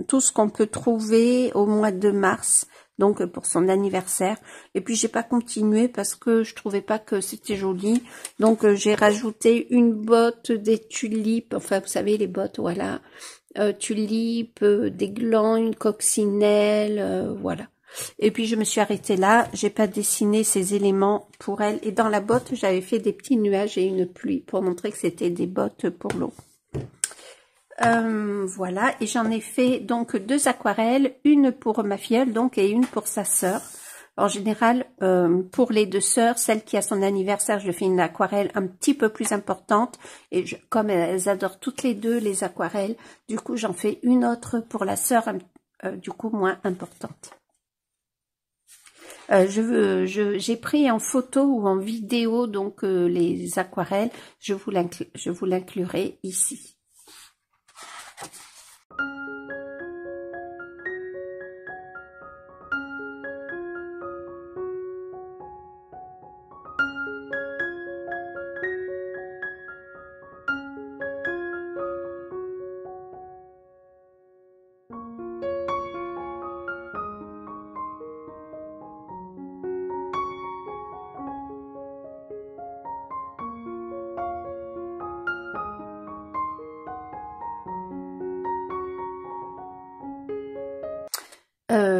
tout ce qu'on peut trouver au mois de mars, donc pour son anniversaire. Et puis, j'ai pas continué parce que je trouvais pas que c'était joli. Donc, j'ai rajouté une botte, des tulipes, enfin, vous savez, les bottes, voilà, tulipes, des glands, une coccinelle, voilà. Et puis je me suis arrêtée là, j'ai pas dessiné ces éléments pour elle. Et dans la botte, j'avais fait des petits nuages et une pluie pour montrer que c'était des bottes pour l'eau. Voilà, et j'en ai fait donc 2 aquarelles, une pour ma filleule donc et une pour sa sœur. En général, pour les 2 sœurs, celle qui a son anniversaire, je fais une aquarelle un petit peu plus importante. Et comme elles adorent toutes les 2 les aquarelles, du coup j'en fais une autre pour la sœur, du coup moins importante. J'ai pris en photo ou en vidéo donc les aquarelles. Je vous l'inclurai ici.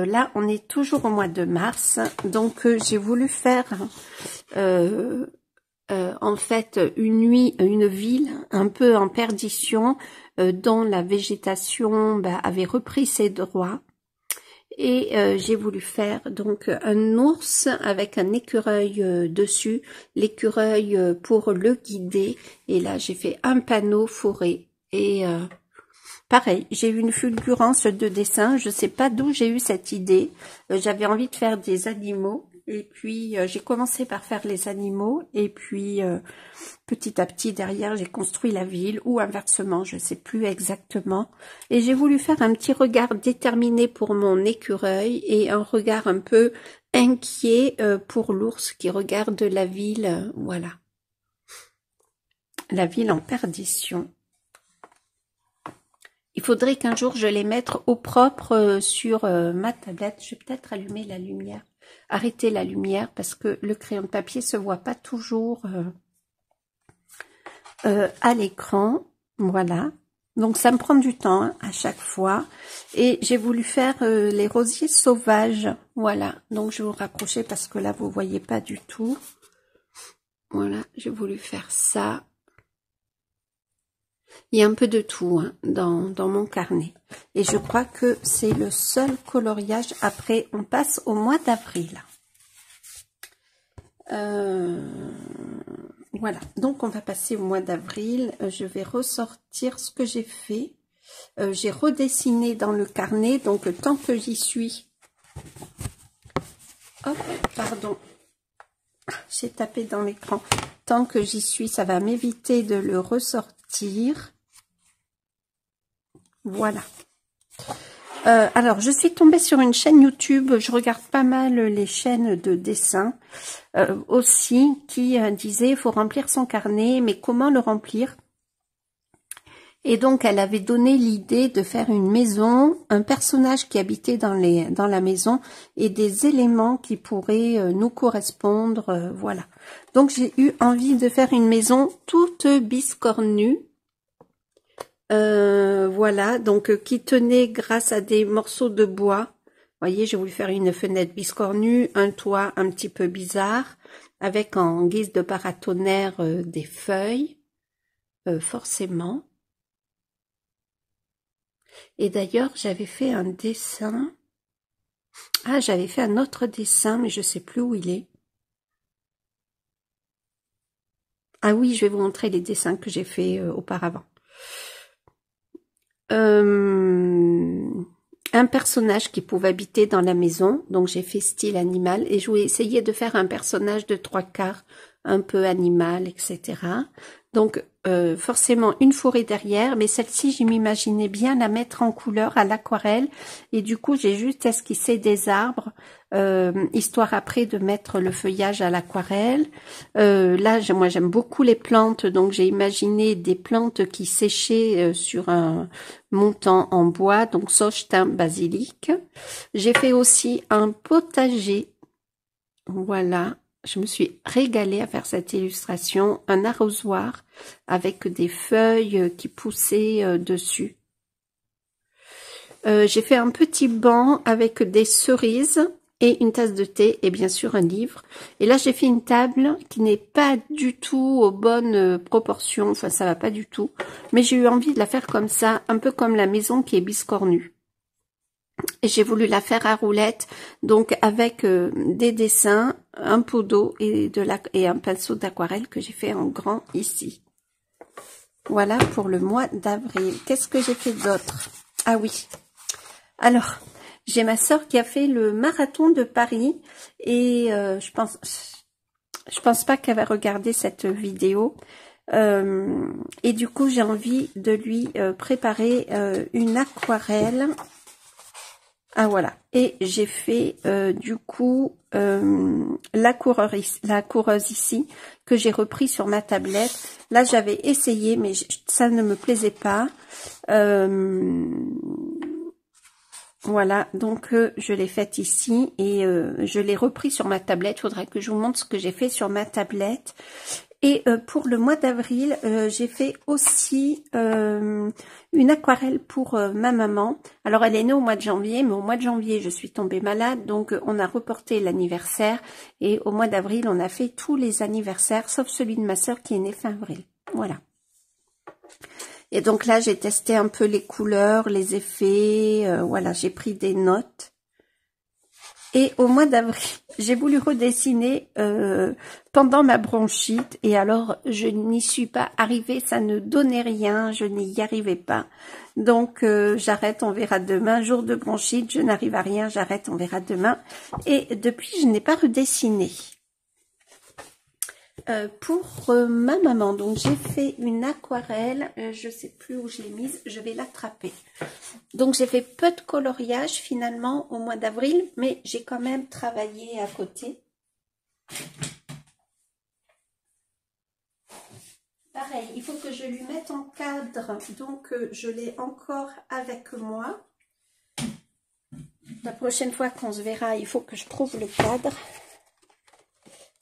Là, on est toujours au mois de mars, donc j'ai voulu faire en fait une ville un peu en perdition, dont la végétation avait repris ses droits. Et j'ai voulu faire donc un ours avec un écureuil dessus, l'écureuil pour le guider. Et là, j'ai fait un panneau forêt et pareil, j'ai eu une fulgurance de dessin. Je sais pas d'où j'ai eu cette idée. J'avais envie de faire des animaux. Et puis, j'ai commencé par faire les animaux. Et puis, petit à petit, derrière, j'ai construit la ville. Ou inversement, je sais plus exactement. Et j'ai voulu faire un petit regard déterminé pour mon écureuil. Et un regard un peu inquiet pour l'ours qui regarde la ville. Voilà. La ville en perdition. Il faudrait qu'un jour je les mette au propre sur ma tablette. Je vais peut-être allumer la lumière, arrêter la lumière parce que le crayon de papier se voit pas toujours à l'écran. Voilà. Donc ça me prend du temps hein, à chaque fois. Et j'ai voulu faire les rosiers sauvages. Voilà. Donc je vais vous rapprocher parce que là vous voyez pas du tout. Voilà. J'ai voulu faire ça. Il y a un peu de tout hein, dans mon carnet. Et je crois que c'est le seul coloriage. Après, on passe au mois d'avril. Voilà. Donc, on va passer au mois d'avril. Je vais ressortir ce que j'ai fait. J'ai redessiné dans le carnet. Donc, tant que j'y suis... Hop, pardon. J'ai tapé dans l'écran. Tant que j'y suis, ça va m'éviter de le ressortir. Voilà. Alors, je suis tombée sur une chaîne YouTube, je regarde pas mal les chaînes de dessin aussi, qui disait il faut remplir son carnet, mais comment le remplir? Et donc, elle avait donné l'idée de faire une maison, un personnage qui habitait dans la maison et des éléments qui pourraient nous correspondre, voilà. Donc, j'ai eu envie de faire une maison toute biscornue. Voilà, donc qui tenait grâce à des morceaux de bois. Vous voyez, j'ai voulu faire une fenêtre biscornue, un toit un petit peu bizarre, avec en guise de paratonnerre des feuilles, forcément. Et d'ailleurs, j'avais fait un dessin. Ah, j'avais fait un autre dessin, mais je sais plus où il est. Ah oui, je vais vous montrer les dessins que j'ai fait auparavant. Un personnage qui pouvait habiter dans la maison, donc j'ai fait style animal, et je voulais essayer de faire un personnage de 3/4, un peu animal, etc. Donc forcément une forêt derrière, mais celle-ci je m'imaginais bien la mettre en couleur à l'aquarelle, et du coup j'ai juste esquissé des arbres, histoire après de mettre le feuillage à l'aquarelle. Là moi j'aime beaucoup les plantes, donc j'ai imaginé des plantes qui séchaient sur un montant en bois, donc sauge, thym, basilic. J'ai fait aussi un potager, voilà. Je me suis régalée à faire cette illustration, un arrosoir avec des feuilles qui poussaient dessus. J'ai fait un petit banc avec des cerises et une tasse de thé et bien sûr un livre. Et là j'ai fait une table qui n'est pas du tout aux bonnes proportions, enfin ça va pas du tout. Mais j'ai eu envie de la faire comme ça, un peu comme la maison qui est biscornue. Et j'ai voulu la faire à roulettes, donc avec des dessins, un pot d'eau et un pinceau d'aquarelle que j'ai fait en grand ici. Voilà pour le mois d'avril. Qu'est-ce que j'ai fait d'autre? Ah oui, alors j'ai ma sœur qui a fait le marathon de Paris et je pense pas qu'elle va regarder cette vidéo. Et du coup j'ai envie de lui préparer une aquarelle. Ah voilà, et j'ai fait du coup la coureuse ici que j'ai repris sur ma tablette. Là j'avais essayé mais ça ne me plaisait pas. Voilà, donc je l'ai faite ici et je l'ai repris sur ma tablette. Il faudra que je vous montre ce que j'ai fait sur ma tablette. Et pour le mois d'avril, j'ai fait aussi une aquarelle pour ma maman. Alors, elle est née au mois de janvier, mais au mois de janvier, je suis tombée malade. Donc, on a reporté l'anniversaire. Et au mois d'avril, on a fait tous les anniversaires, sauf celui de ma sœur qui est née fin avril. Voilà. Et donc là, j'ai testé un peu les couleurs, les effets. Voilà, j'ai pris des notes. Et au mois d'avril, j'ai voulu redessiner pendant ma bronchite. Et alors, je n'y suis pas arrivée. Ça ne donnait rien. Je n'y arrivais pas. Donc, j'arrête. On verra demain. Jour de bronchite, je n'arrive à rien. J'arrête. On verra demain. Et depuis, je n'ai pas redessiné. Pour ma maman, donc j'ai fait une aquarelle, je sais plus où je l'ai mise, je vais l'attraper. Donc j'ai fait peu de coloriage finalement au mois d'avril, mais j'ai quand même travaillé à côté. Pareil, il faut que je lui mette en cadre, donc je l'ai encore avec moi. La prochaine fois qu'on se verra, il faut que je trouve le cadre.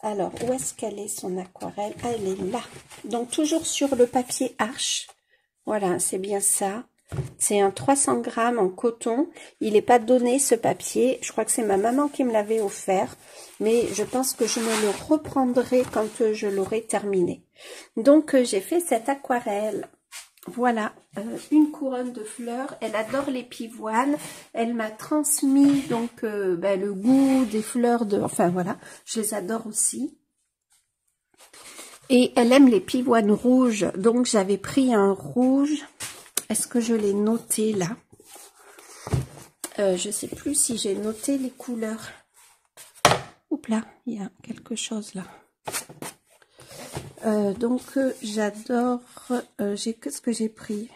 Alors, où est-ce qu'elle est, son aquarelle? Ah, elle est là. Donc, toujours sur le papier Arches. Voilà, c'est bien ça. C'est un 300 grammes en coton. Il n'est pas donné, ce papier. Je crois que c'est ma maman qui me l'avait offert. Mais je pense que je me le reprendrai quand je l'aurai terminé. Donc, j'ai fait cette aquarelle. Voilà, une couronne de fleurs. Elle adore les pivoines. Elle m'a transmis donc le goût des fleurs enfin voilà, je les adore aussi. Et elle aime les pivoines rouges. Donc j'avais pris un rouge. Est-ce que je l'ai noté là? Je sais plus si j'ai noté les couleurs. Oups là, il y a quelque chose là. Donc j'adore, qu'est-ce que j'ai pris?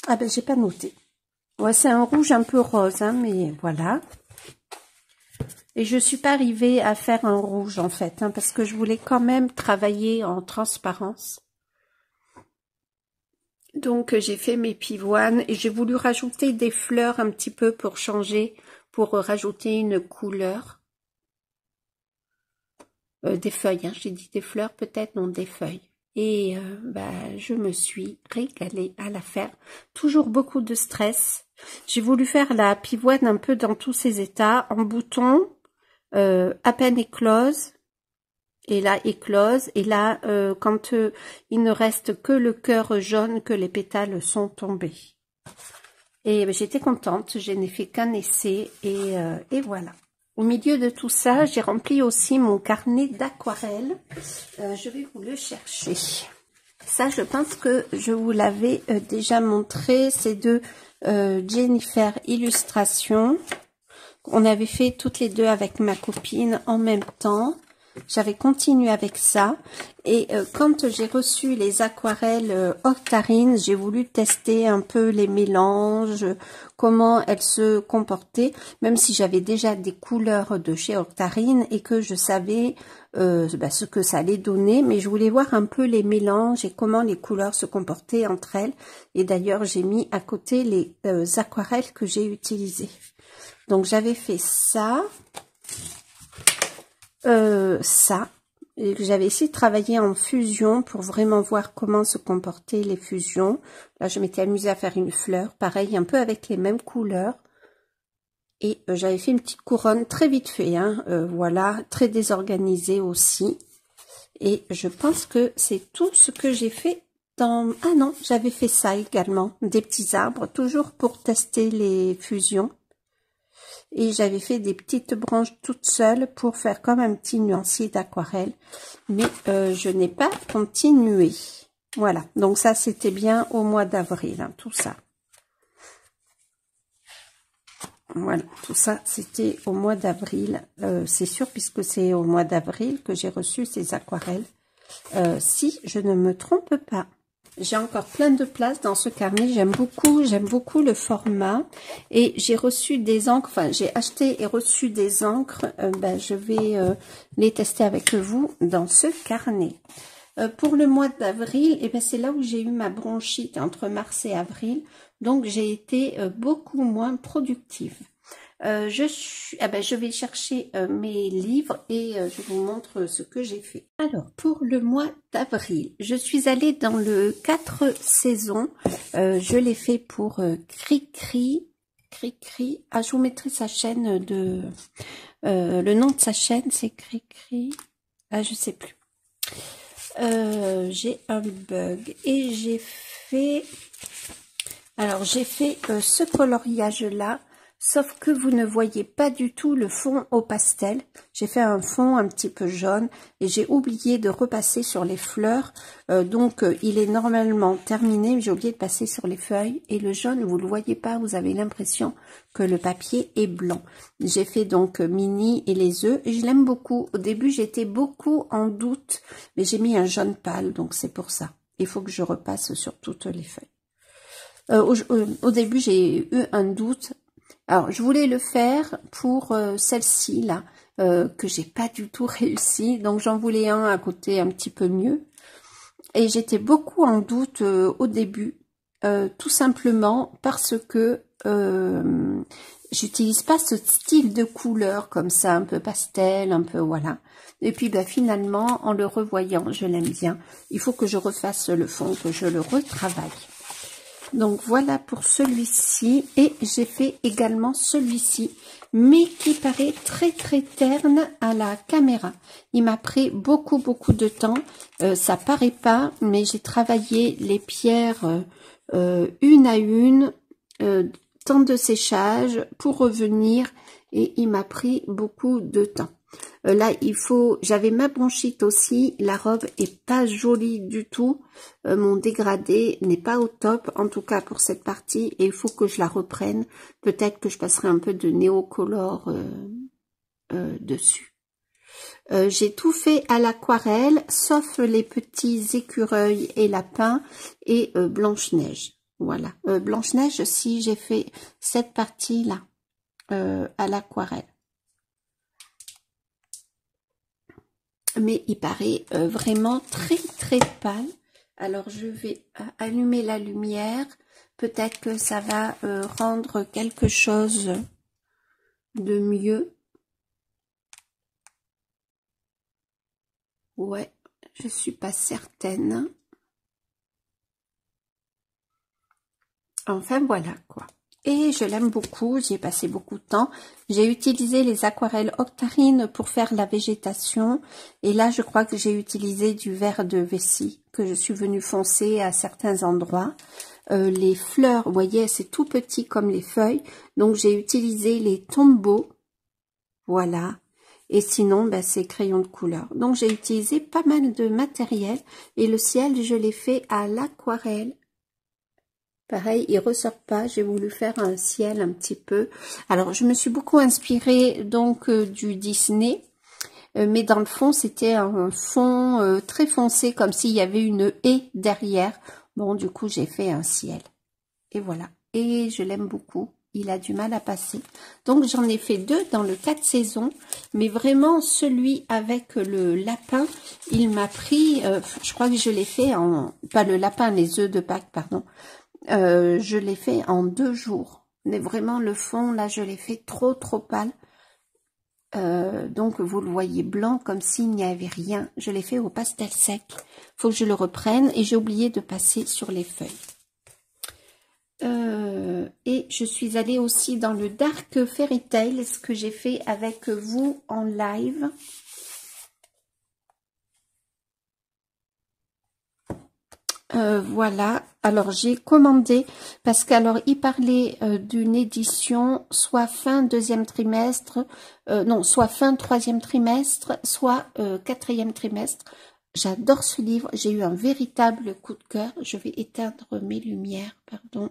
Ah ben j'ai pas noté. Ouais, c'est un rouge un peu rose, hein, mais voilà. Et je suis pas arrivée à faire un rouge, en fait, hein, parce que je voulais quand même travailler en transparence. Donc, j'ai fait mes pivoines et j'ai voulu rajouter des fleurs un petit peu pour changer, pour rajouter une couleur. Des feuilles, hein, j'ai dit des fleurs, peut-être, non, des feuilles. Et je me suis régalée à la faire. Toujours beaucoup de stress. J'ai voulu faire la pivoine un peu dans tous ses états, en bouton, à peine éclose, et là éclose, et là quand il ne reste que le cœur jaune, que les pétales sont tombés. Et j'étais contente, je n'ai fait qu'un essai, et voilà. Au milieu de tout ça, j'ai rempli aussi mon carnet d'aquarelle. Je vais vous le chercher. Ça, je pense que je vous l'avais déjà montré. C'est de Jennifer Illustration. On avait fait toutes les deux avec ma copine en même temps. J'avais continué avec ça. Et quand j'ai reçu les aquarelles Octarine, j'ai voulu tester un peu les mélanges, comment elles se comportaient, même si j'avais déjà des couleurs de chez Octarine et que je savais ce que ça allait donner, mais je voulais voir un peu les mélanges et comment les couleurs se comportaient entre elles. Et d'ailleurs, j'ai mis à côté les aquarelles que j'ai utilisées. Donc, j'avais fait ça. J'avais essayé de travailler en fusion pour vraiment voir comment se comportaient les fusions. Là, je m'étais amusée à faire une fleur, pareil, un peu avec les mêmes couleurs. Et j'avais fait une petite couronne très vite fait, hein, voilà, très désorganisée aussi. Et je pense que c'est tout ce que j'ai fait dans... Ah non, j'avais fait ça également, des petits arbres, toujours pour tester les fusions. Et j'avais fait des petites branches toutes seules pour faire comme un petit nuancier d'aquarelle. Mais je n'ai pas continué. Voilà, donc ça c'était bien au mois d'avril, hein, tout ça. Voilà, tout ça c'était au mois d'avril. C'est sûr puisque c'est au mois d'avril que j'ai reçu ces aquarelles. Si je ne me trompe pas. J'ai encore plein de place dans ce carnet, j'aime beaucoup le format et j'ai reçu des encres, enfin j'ai acheté et reçu des encres, je vais les tester avec vous dans ce carnet. Pour le mois d'avril, c'est là où j'ai eu ma bronchite entre mars et avril, donc j'ai été beaucoup moins productive. Je vais chercher mes livres et je vous montre ce que j'ai fait. Alors, pour le mois d'avril, je suis allée dans le 4 saisons. Je l'ai fait pour Cricri. Ah, je vous mettrai sa chaîne de... le nom de sa chaîne, c'est Cricri. Ah, je sais plus. J'ai un bug et j'ai fait... Alors, j'ai fait ce coloriage-là. Sauf que vous ne voyez pas du tout le fond au pastel. J'ai fait un fond un petit peu jaune et j'ai oublié de repasser sur les fleurs. Il est normalement terminé, mais j'ai oublié de passer sur les feuilles. Et le jaune, vous ne le voyez pas, vous avez l'impression que le papier est blanc. J'ai fait donc Minnie et les œufs et je l'aime beaucoup. Au début, j'étais beaucoup en doute, mais j'ai mis un jaune pâle, donc c'est pour ça. Il faut que je repasse sur toutes les feuilles. Au début, j'ai eu un doute. Alors, je voulais le faire pour celle-ci, là, que j'ai pas du tout réussi. Donc, j'en voulais un à côté un petit peu mieux. Et j'étais beaucoup en doute au début, tout simplement parce que j'utilise pas ce style de couleur comme ça, un peu pastel, un peu, voilà. Et puis, finalement, en le revoyant, je l'aime bien. Il faut que je refasse le fond, que je le retravaille. Donc voilà pour celui-ci et j'ai fait également celui-ci mais qui paraît très terne à la caméra. Il m'a pris beaucoup de temps, ça paraît pas mais j'ai travaillé les pierres une à une, temps de séchage pour revenir et il m'a pris beaucoup de temps. Là, j'avais ma bronchite aussi, la robe est pas jolie du tout, mon dégradé n'est pas au top, en tout cas pour cette partie, et il faut que je la reprenne, peut-être que je passerai un peu de néocolore dessus. J'ai tout fait à l'aquarelle, sauf les petits écureuils et lapins et Blanche-Neige. Voilà. Blanche-Neige, si j'ai fait cette partie-là à l'aquarelle. Mais il paraît vraiment très très pâle. Alors je vais allumer la lumière. Peut-être que ça va rendre quelque chose de mieux. Ouais, je suis pas certaine. Enfin voilà quoi. Et je l'aime beaucoup, j'y ai passé beaucoup de temps. J'ai utilisé les aquarelles Octarine pour faire la végétation. Et là, je crois que j'ai utilisé du vert de vessie, que je suis venue foncer à certains endroits. Les fleurs, vous voyez, c'est tout petit comme les feuilles. Donc, j'ai utilisé les tombeaux. Voilà. Et sinon, ben, c'est crayon de couleur. Donc, j'ai utilisé pas mal de matériel. Et le ciel, je l'ai fait à l'aquarelle. Pareil, il ressort pas. J'ai voulu faire un ciel un petit peu. Alors, je me suis beaucoup inspirée donc du Disney, mais dans le fond, c'était un fond très foncé, comme s'il y avait une haie derrière. Bon, du coup, j'ai fait un ciel. Et voilà. Et je l'aime beaucoup. Il a du mal à passer. Donc, j'en ai fait 2 dans le 4 saisons. Mais vraiment, celui avec le lapin, il m'a pris... je crois que je l'ai fait en... Pas le lapin, les œufs de Pâques, pardon. Je l'ai fait en 2 jours. Mais vraiment, le fond, là, je l'ai fait trop pâle. Donc, vous le voyez blanc, comme s'il n'y avait rien. Je l'ai fait au pastel sec. Faut que je le reprenne. Et j'ai oublié de passer sur les feuilles. Et je suis allée aussi dans le Dark Fairy Tale, ce que j'ai fait avec vous en live. Voilà, alors j'ai commandé, parce qu'alors il parlait d'une édition soit fin 2e trimestre, non, soit fin 3e trimestre, soit 4e trimestre. J'adore ce livre, j'ai eu un véritable coup de cœur. Je vais éteindre mes lumières, pardon.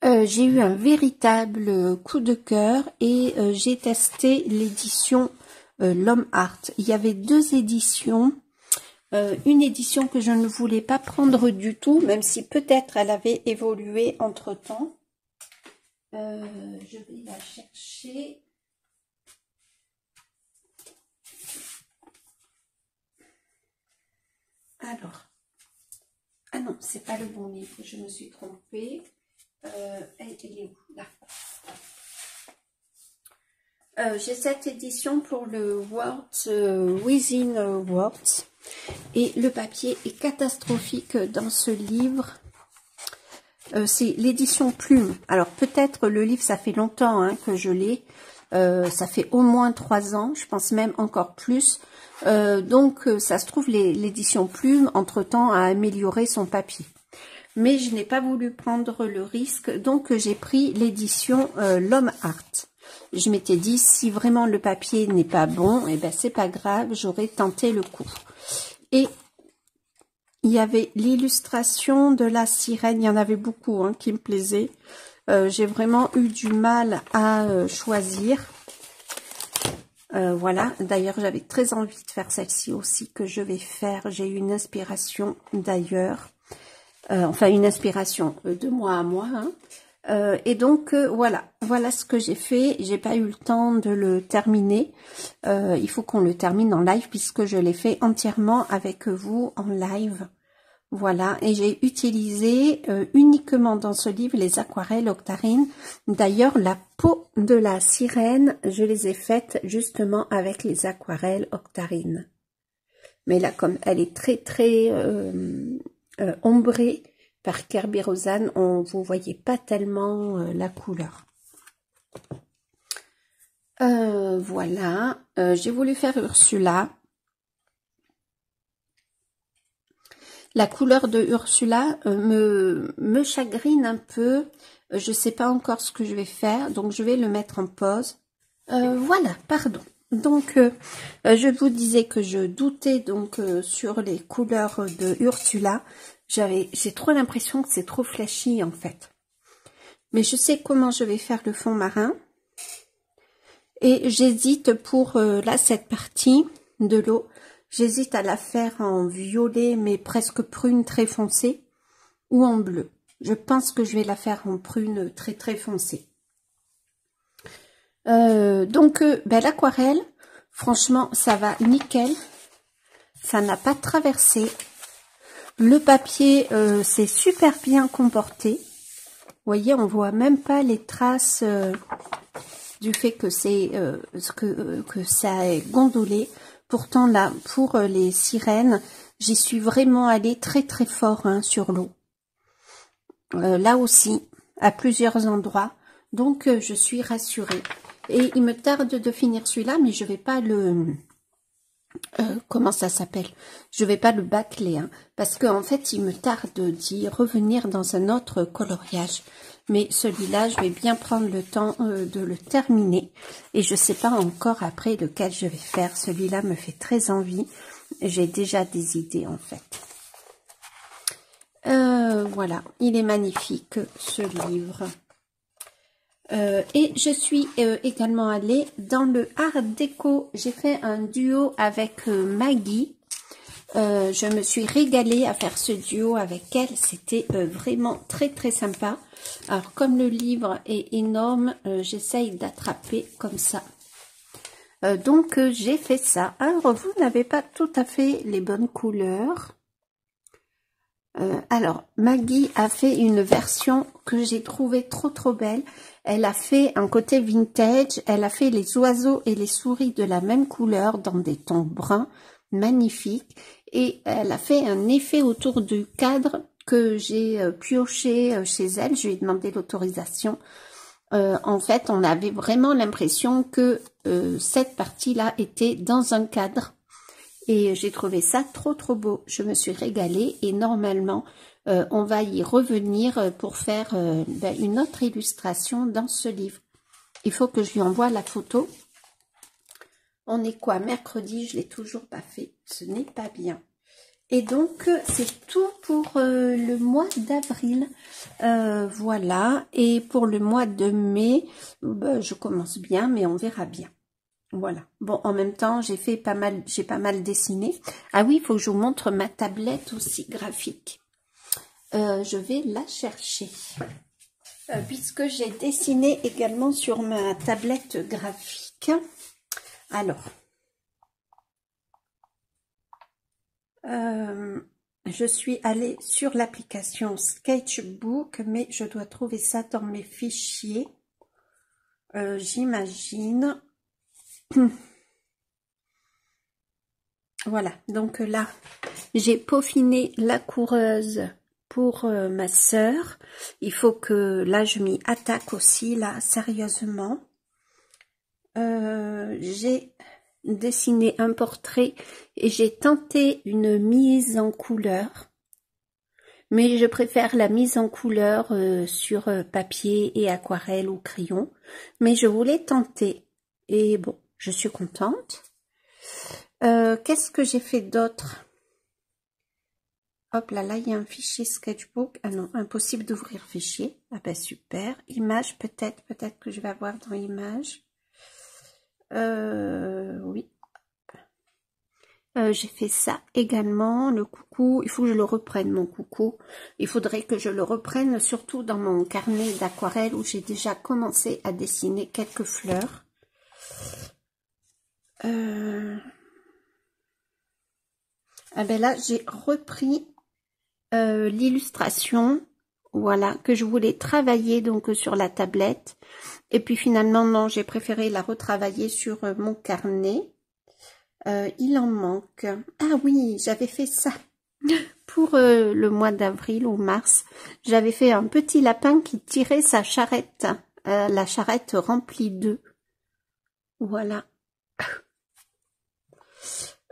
J'ai eu un véritable coup de cœur et j'ai testé l'édition L'Homme Art. Il y avait 2 éditions. Une édition que je ne voulais pas prendre du tout, même si peut-être elle avait évolué entre-temps. Je vais la chercher. Alors. Ah non, c'est pas le bon livre, je me suis trompée. Elle est où là? J'ai cette édition pour le Words Within Words. Et le papier est catastrophique dans ce livre. C'est l'édition Plume. Alors peut-être le livre, ça fait longtemps hein, que je l'ai. Ça fait au moins 3 ans, je pense même encore plus. Donc ça se trouve l'édition Plume, entre-temps, a amélioré son papier. Mais je n'ai pas voulu prendre le risque, donc j'ai pris l'édition L'Homme Art. Je m'étais dit, si vraiment le papier n'est pas bon, eh ben c'est pas grave, j'aurais tenté le coup. Et il y avait l'illustration de la sirène, il y en avait beaucoup hein, qui me plaisaient. J'ai vraiment eu du mal à choisir. Voilà, d'ailleurs j'avais très envie de faire celle-ci aussi que je vais faire. J'ai eu une inspiration d'ailleurs. Enfin une inspiration de mois à mois. Hein. Et donc voilà ce que j'ai fait. J'ai pas eu le temps de le terminer. Il faut qu'on le termine en live puisque je l'ai fait entièrement avec vous en live. Voilà, et j'ai utilisé uniquement dans ce livre les aquarelles Octarine. D'ailleurs, la peau de la sirène, je les ai faites justement avec les aquarelles Octarine. Mais là, comme elle est très ombrée par Kerby Rosanne, vous voyez pas tellement la couleur. Voilà, j'ai voulu faire Ursula. La couleur de Ursula me chagrine un peu. Je sais pas encore ce que je vais faire, donc je vais le mettre en pause. Voilà, pardon. Donc, je vous disais que je doutais donc sur les couleurs de Ursula. J'ai trop l'impression que c'est trop flashy en fait. Mais je sais comment je vais faire le fond marin. Et j'hésite pour là cette partie de l'eau. J'hésite à la faire en violet, mais presque prune très foncé, ou en bleu. Je pense que je vais la faire en prune très très foncée. L'aquarelle, franchement, ça va nickel. Ça n'a pas traversé. Le papier s'est super bien comporté. Vous voyez, on voit même pas les traces du fait que c'est que ça est gondolé. Pourtant là, pour les sirènes, j'y suis vraiment allée très très fort hein, sur l'eau. Là aussi, à plusieurs endroits. Donc je suis rassurée. Et il me tarde de finir celui-là, mais je vais pas le comment ça s'appelle? Je vais pas le bâcler, hein, parce qu'en fait, il me tarde d'y revenir dans un autre coloriage. Mais celui-là, je vais bien prendre le temps de le terminer. Et je sais pas encore après lequel je vais faire. Celui-là me fait très envie. J'ai déjà des idées, en fait. Voilà, il est magnifique, ce livre. Et je suis également allée dans le art déco. J'ai fait un duo avec Maggie. Je me suis régalée à faire ce duo avec elle. C'était vraiment très très sympa. Alors comme le livre est énorme, j'essaye d'attraper comme ça. Donc j'ai fait ça. Alors vous n'avez pas tout à fait les bonnes couleurs. Alors Maggie a fait une version que j'ai trouvée trop belle. Elle a fait un côté vintage, elle a fait les oiseaux et les souris de la même couleur dans des tons bruns, magnifiques. Et elle a fait un effet autour du cadre que j'ai pioché chez elle. Je lui ai demandé l'autorisation. En fait, on avait vraiment l'impression que cette partie-là était dans un cadre. Et j'ai trouvé ça trop beau. Je me suis régalée et normalement, on va y revenir pour faire une autre illustration dans ce livre. Il faut que je lui envoie la photo. On est quoi? Mercredi, je l'ai toujours pas fait. Ce n'est pas bien. Et donc, c'est tout pour le mois d'avril. Voilà. Et pour le mois de mai, je commence bien, mais on verra bien. Voilà. Bon, en même temps, j'ai pas mal dessiné. Ah oui, il faut que je vous montre ma tablette aussi graphique. Je vais la chercher. Puisque j'ai dessiné également sur ma tablette graphique. Alors, je suis allée sur l'application Sketchbook, mais je dois trouver ça dans mes fichiers. J'imagine. Voilà, donc là, j'ai peaufiné la coureuse pour ma sœur. Il faut que là, je m'y attaque aussi, là, sérieusement. J'ai dessiné un portrait et j'ai tenté une mise en couleur. Mais je préfère la mise en couleur sur papier et aquarelle ou crayon. Mais je voulais tenter. Et bon, je suis contente. Qu'est-ce que j'ai fait d'autre? Hop là, il y a un fichier sketchbook. Ah non, impossible d'ouvrir fichier. Ah ben super. Image, peut-être que je vais avoir dans images. Oui. J'ai fait ça également, le coucou. Il faut que je le reprenne, mon coucou. Il faudrait que je le reprenne, surtout dans mon carnet d'aquarelle où j'ai déjà commencé à dessiner quelques fleurs. Ah ben là, j'ai repris l'illustration, voilà, que je voulais travailler donc sur la tablette. Et puis finalement, non, j'ai préféré la retravailler sur mon carnet. Il en manque. Ah oui, j'avais fait ça pour le mois d'avril ou mars. J'avais fait un petit lapin qui tirait sa charrette, la charrette remplie d'œufs. Voilà.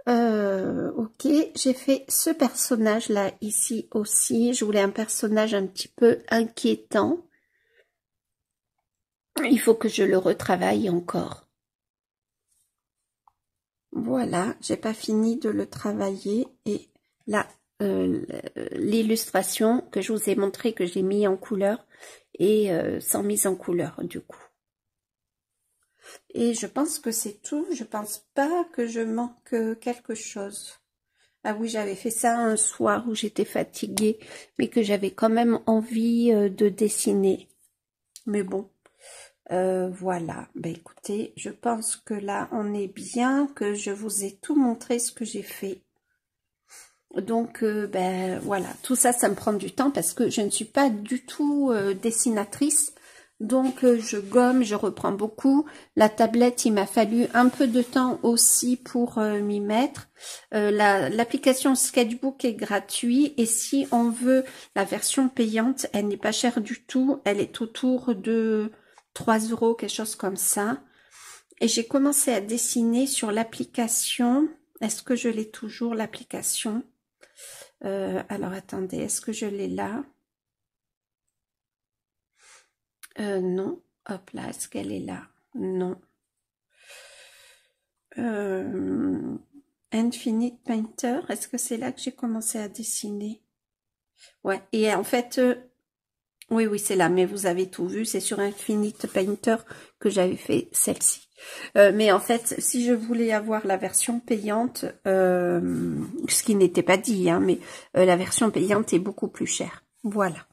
Ok, j'ai fait ce personnage là ici aussi. Je voulais un personnage un petit peu inquiétant. Il faut que je le retravaille encore. Voilà, j'ai pas fini de le travailler et là l'illustration que je vous ai montré que j'ai mis en couleur et sans mise en couleur du coup. Et je pense que c'est tout. Je pense pas que je manque quelque chose. Ah oui, j'avais fait ça un soir où j'étais fatiguée, mais que j'avais quand même envie de dessiner. Mais bon, voilà. Ben écoutez, je pense que là, on est bien, que je vous ai tout montré ce que j'ai fait. Donc, ben voilà, tout ça, ça me prend du temps parce que je ne suis pas du tout dessinatrice. Donc, je gomme, je reprends beaucoup. La tablette, il m'a fallu un peu de temps aussi pour m'y mettre. L'application Sketchbook est gratuite et si on veut la version payante, elle n'est pas chère du tout. Elle est autour de 3 €, quelque chose comme ça. Et j'ai commencé à dessiner sur l'application. Est-ce que je l'ai toujours, l'application? Alors, attendez, est-ce que je l'ai là? Non. Hop là, est-ce qu'elle est là? Non. Infinite Painter, est-ce que c'est là que j'ai commencé à dessiner? Ouais, et en fait, oui, c'est là, mais vous avez tout vu, c'est sur Infinite Painter que j'avais fait celle-ci. Mais en fait, si je voulais avoir la version payante, ce qui n'était pas dit, hein, mais la version payante est beaucoup plus chère. Voilà.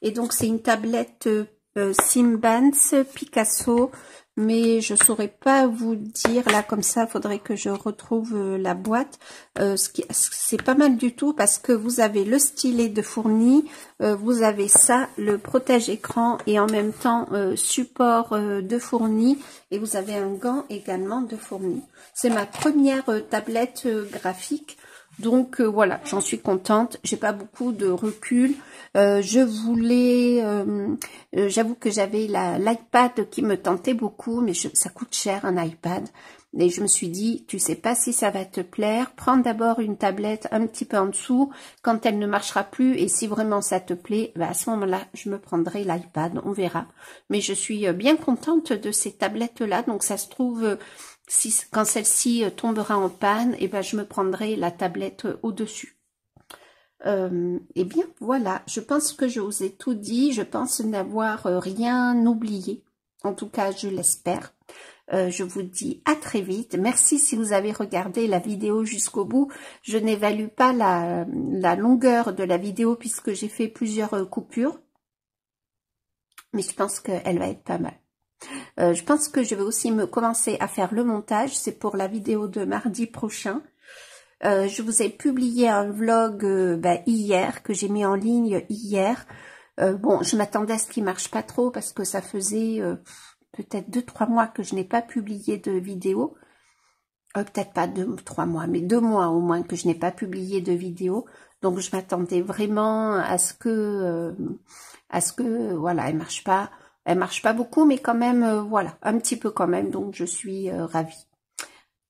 Et donc, c'est une tablette Simbans Picasso, mais je saurais pas vous dire, là, comme ça, faudrait que je retrouve la boîte. C'est pas mal du tout, parce que vous avez le stylet de fourni, vous avez ça, le protège-écran, et en même temps, support de fourni, et vous avez un gant également de fourni. C'est ma première tablette graphique. Donc voilà, j'en suis contente. J'ai pas beaucoup de recul. Je voulais, j'avoue que j'avais l'iPad qui me tentait beaucoup, mais ça coûte cher un iPad. Et je me suis dit, tu sais pas si ça va te plaire. Prends d'abord une tablette un petit peu en dessous. Quand elle ne marchera plus et si vraiment ça te plaît, bah à ce moment-là, je me prendrai l'iPad. On verra. Mais je suis bien contente de ces tablettes-là. Donc ça se trouve. Quand celle-ci tombera en panne, et ben je me prendrai la tablette au-dessus. Eh bien, voilà, je pense que je vous ai tout dit. Je pense n'avoir rien oublié. En tout cas, je l'espère. Je vous dis à très vite. Merci si vous avez regardé la vidéo jusqu'au bout. Je n'évalue pas la longueur de la vidéo puisque j'ai fait plusieurs coupures. Mais je pense qu'elle va être pas mal. Je pense que je vais aussi commencer à faire le montage. C'est pour la vidéo de mardi prochain. Je vous ai publié un vlog hier, que j'ai mis en ligne hier. Bon, je m'attendais à ce qu'il marche pas trop parce que ça faisait peut-être 2-3 mois que je n'ai pas publié de vidéo. Peut-être pas 2-3 mois, mais 2 mois au moins que je n'ai pas publié de vidéo. Donc je m'attendais vraiment à ce que voilà, elle marche pas. Elle marche pas beaucoup, mais quand même, voilà, un petit peu quand même, donc je suis ravie.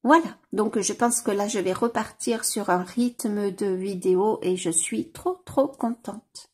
Voilà, donc je pense que là, je vais repartir sur un rythme de vidéo et je suis trop contente.